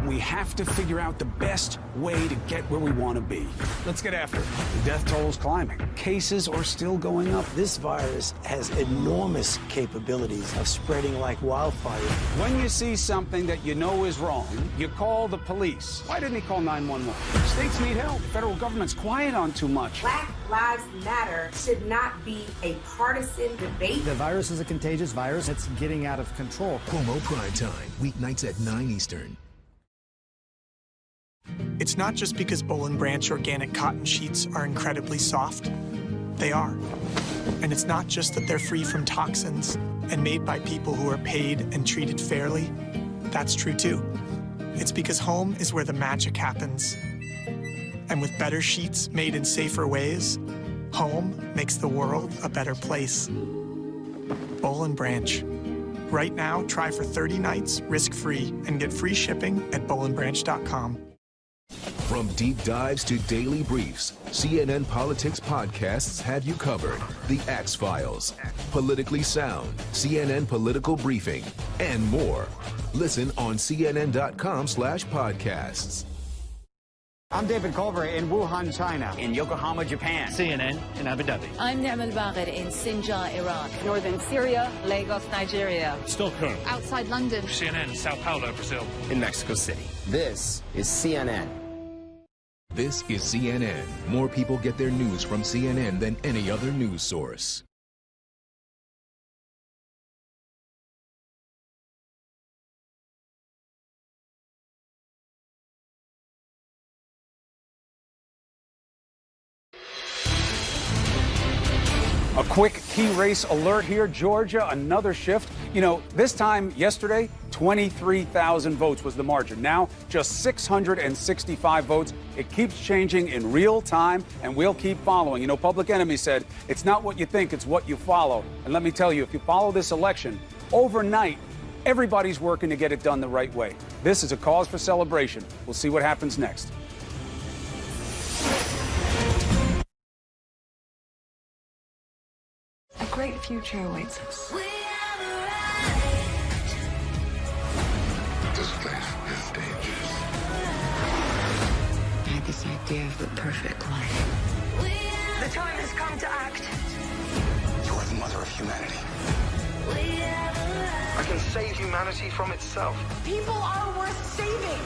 We have to figure out the best way to get where we want to be. Let's get after it. The death toll's climbing. Cases are still going up. This virus has enormous capabilities of spreading like wildfire. When you see something that you know is wrong, you call the police. Why didn't he call 911? States need help. The federal government's quiet on too much. Black Lives Matter should not be a partisan debate. The virus is a contagious virus. It's getting out of control. Cuomo Prime Time, weeknights at 9 Eastern. It's not just because Boll & Branch organic cotton sheets are incredibly soft. They are. And it's not just that they're free from toxins and made by people who are paid and treated fairly. That's true too. It's because home is where the magic happens. And with better sheets made in safer ways, home makes the world a better place. Boll & Branch. Right now, try for 30 nights risk-free and get free shipping at bollandbranch.com. From deep dives to daily briefs, CNN Politics podcasts have you covered. The Axe Files, Politically Sound, CNN Political Briefing, and more. Listen on cnn.com/podcasts. I'm David Culver in Wuhan, China. In Yokohama, Japan. CNN in Abu Dhabi. I'm Nermal Bagher in Sinjar, Iraq. Northern Syria, Lagos, Nigeria. Stockholm. Outside London. CNN, Sao Paulo, Brazil. In Mexico City. This is CNN. This is CNN. More people get their news from CNN than any other news source. A quick key race alert here. Georgia, another shift. You know, this time yesterday, 23,000 votes was the margin. Now, just 665 votes. It keeps changing in real time, and we'll keep following. You know, Public Enemy said, it's not what you think, it's what you follow. And let me tell you, if you follow this election, overnight, everybody's working to get it done the right way. This is a cause for celebration. We'll see what happens next. A great future awaits us. This place is dangerous. I had this idea of the perfect life. The time has come to act. You are the mother of humanity. I can save humanity from itself. People are worth saving.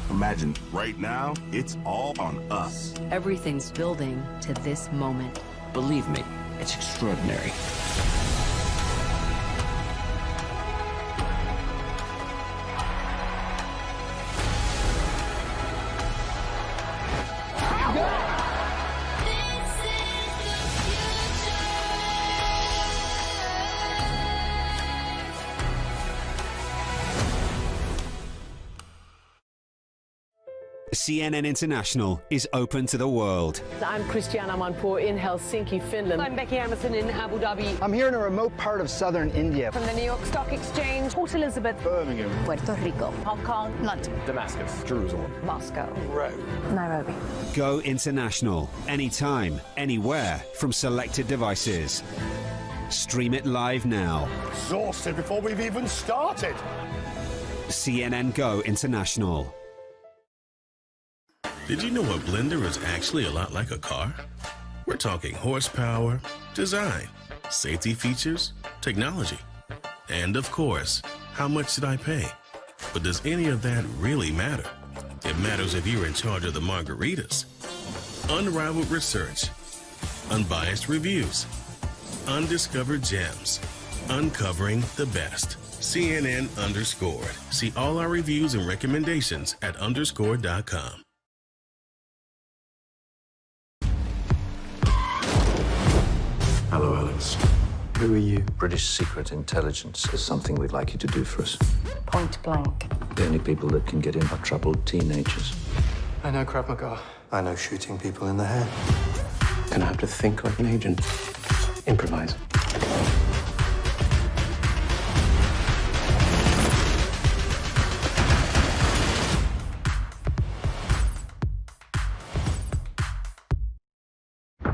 Imagine right now, it's all on us. Everything's building to this moment. Believe me, it's extraordinary. CNN International is open to the world. I'm Christiana Manpour in Helsinki, Finland. I'm Becky Emerson in Abu Dhabi. I'm here in a remote part of southern India. From the New York Stock Exchange, Port Elizabeth, Birmingham, Puerto Rico, Hong Kong, London, Damascus, Jerusalem, Moscow, Rome, Nairobi. Go international, anytime, anywhere from selected devices. Stream it live now. Exhausted before we've even started. CNN Go International. Did you know a blender is actually a lot like a car? We're talking horsepower, design, safety features, technology, and of course, how much did I pay? But does any of that really matter? It matters if you're in charge of the margaritas. Unrivaled research, unbiased reviews, undiscovered gems, uncovering the best. CNN Underscored. See all our reviews and recommendations at underscored.com. Hello, Alex. Who are you? British Secret Intelligence. There's something we'd like you to do for us. Point blank. The only people that can get in are troubled teenagers. I know Krav Maga. I know shooting people in the head. Gonna have to think like an agent. Improvise.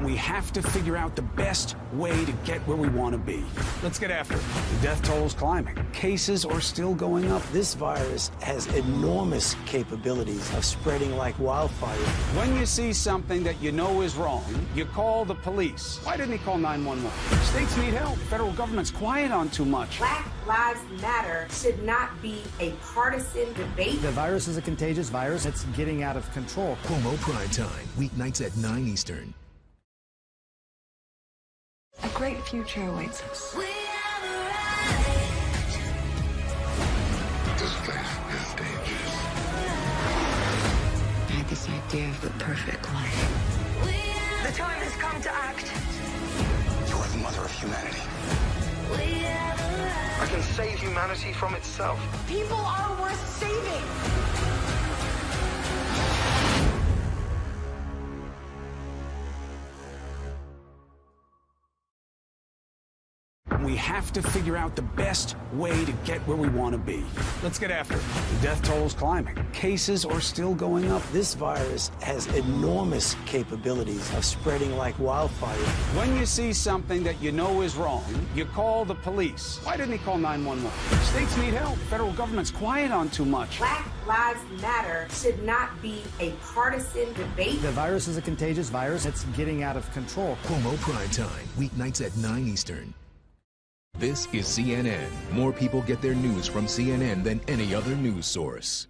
We have to figure out the best way to get where we want to be. Let's get after it. The death toll is climbing. Cases are still going up. This virus has enormous capabilities of spreading like wildfire. When you see something that you know is wrong, you call the police. Why didn't he call 911? States need help. The federal government's quiet on too much. Black Lives Matter should not be a partisan debate. The virus is a contagious virus. It's getting out of control. Cuomo Prime Time, weeknights at 9 Eastern. A great future awaits us. This place is dangerous. I had this idea of the perfect life. The time has come to act. You are the mother of humanity. I can save humanity from itself. People are worth saving. We have to figure out the best way to get where we want to be. Let's get after it. The death toll is climbing. Cases are still going up. This virus has enormous capabilities of spreading like wildfire. When you see something that you know is wrong, you call the police. Why didn't he call 911? States need help. The federal government's quiet on too much. Black Lives Matter should not be a partisan debate. The virus is a contagious virus. It's getting out of control. Cuomo Prime Time, weeknights at 9 Eastern. This is CNN. More people get their news from CNN than any other news source.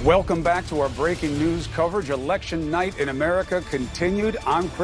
Welcome back to our breaking news coverage. Election night in America continued. I'm Chris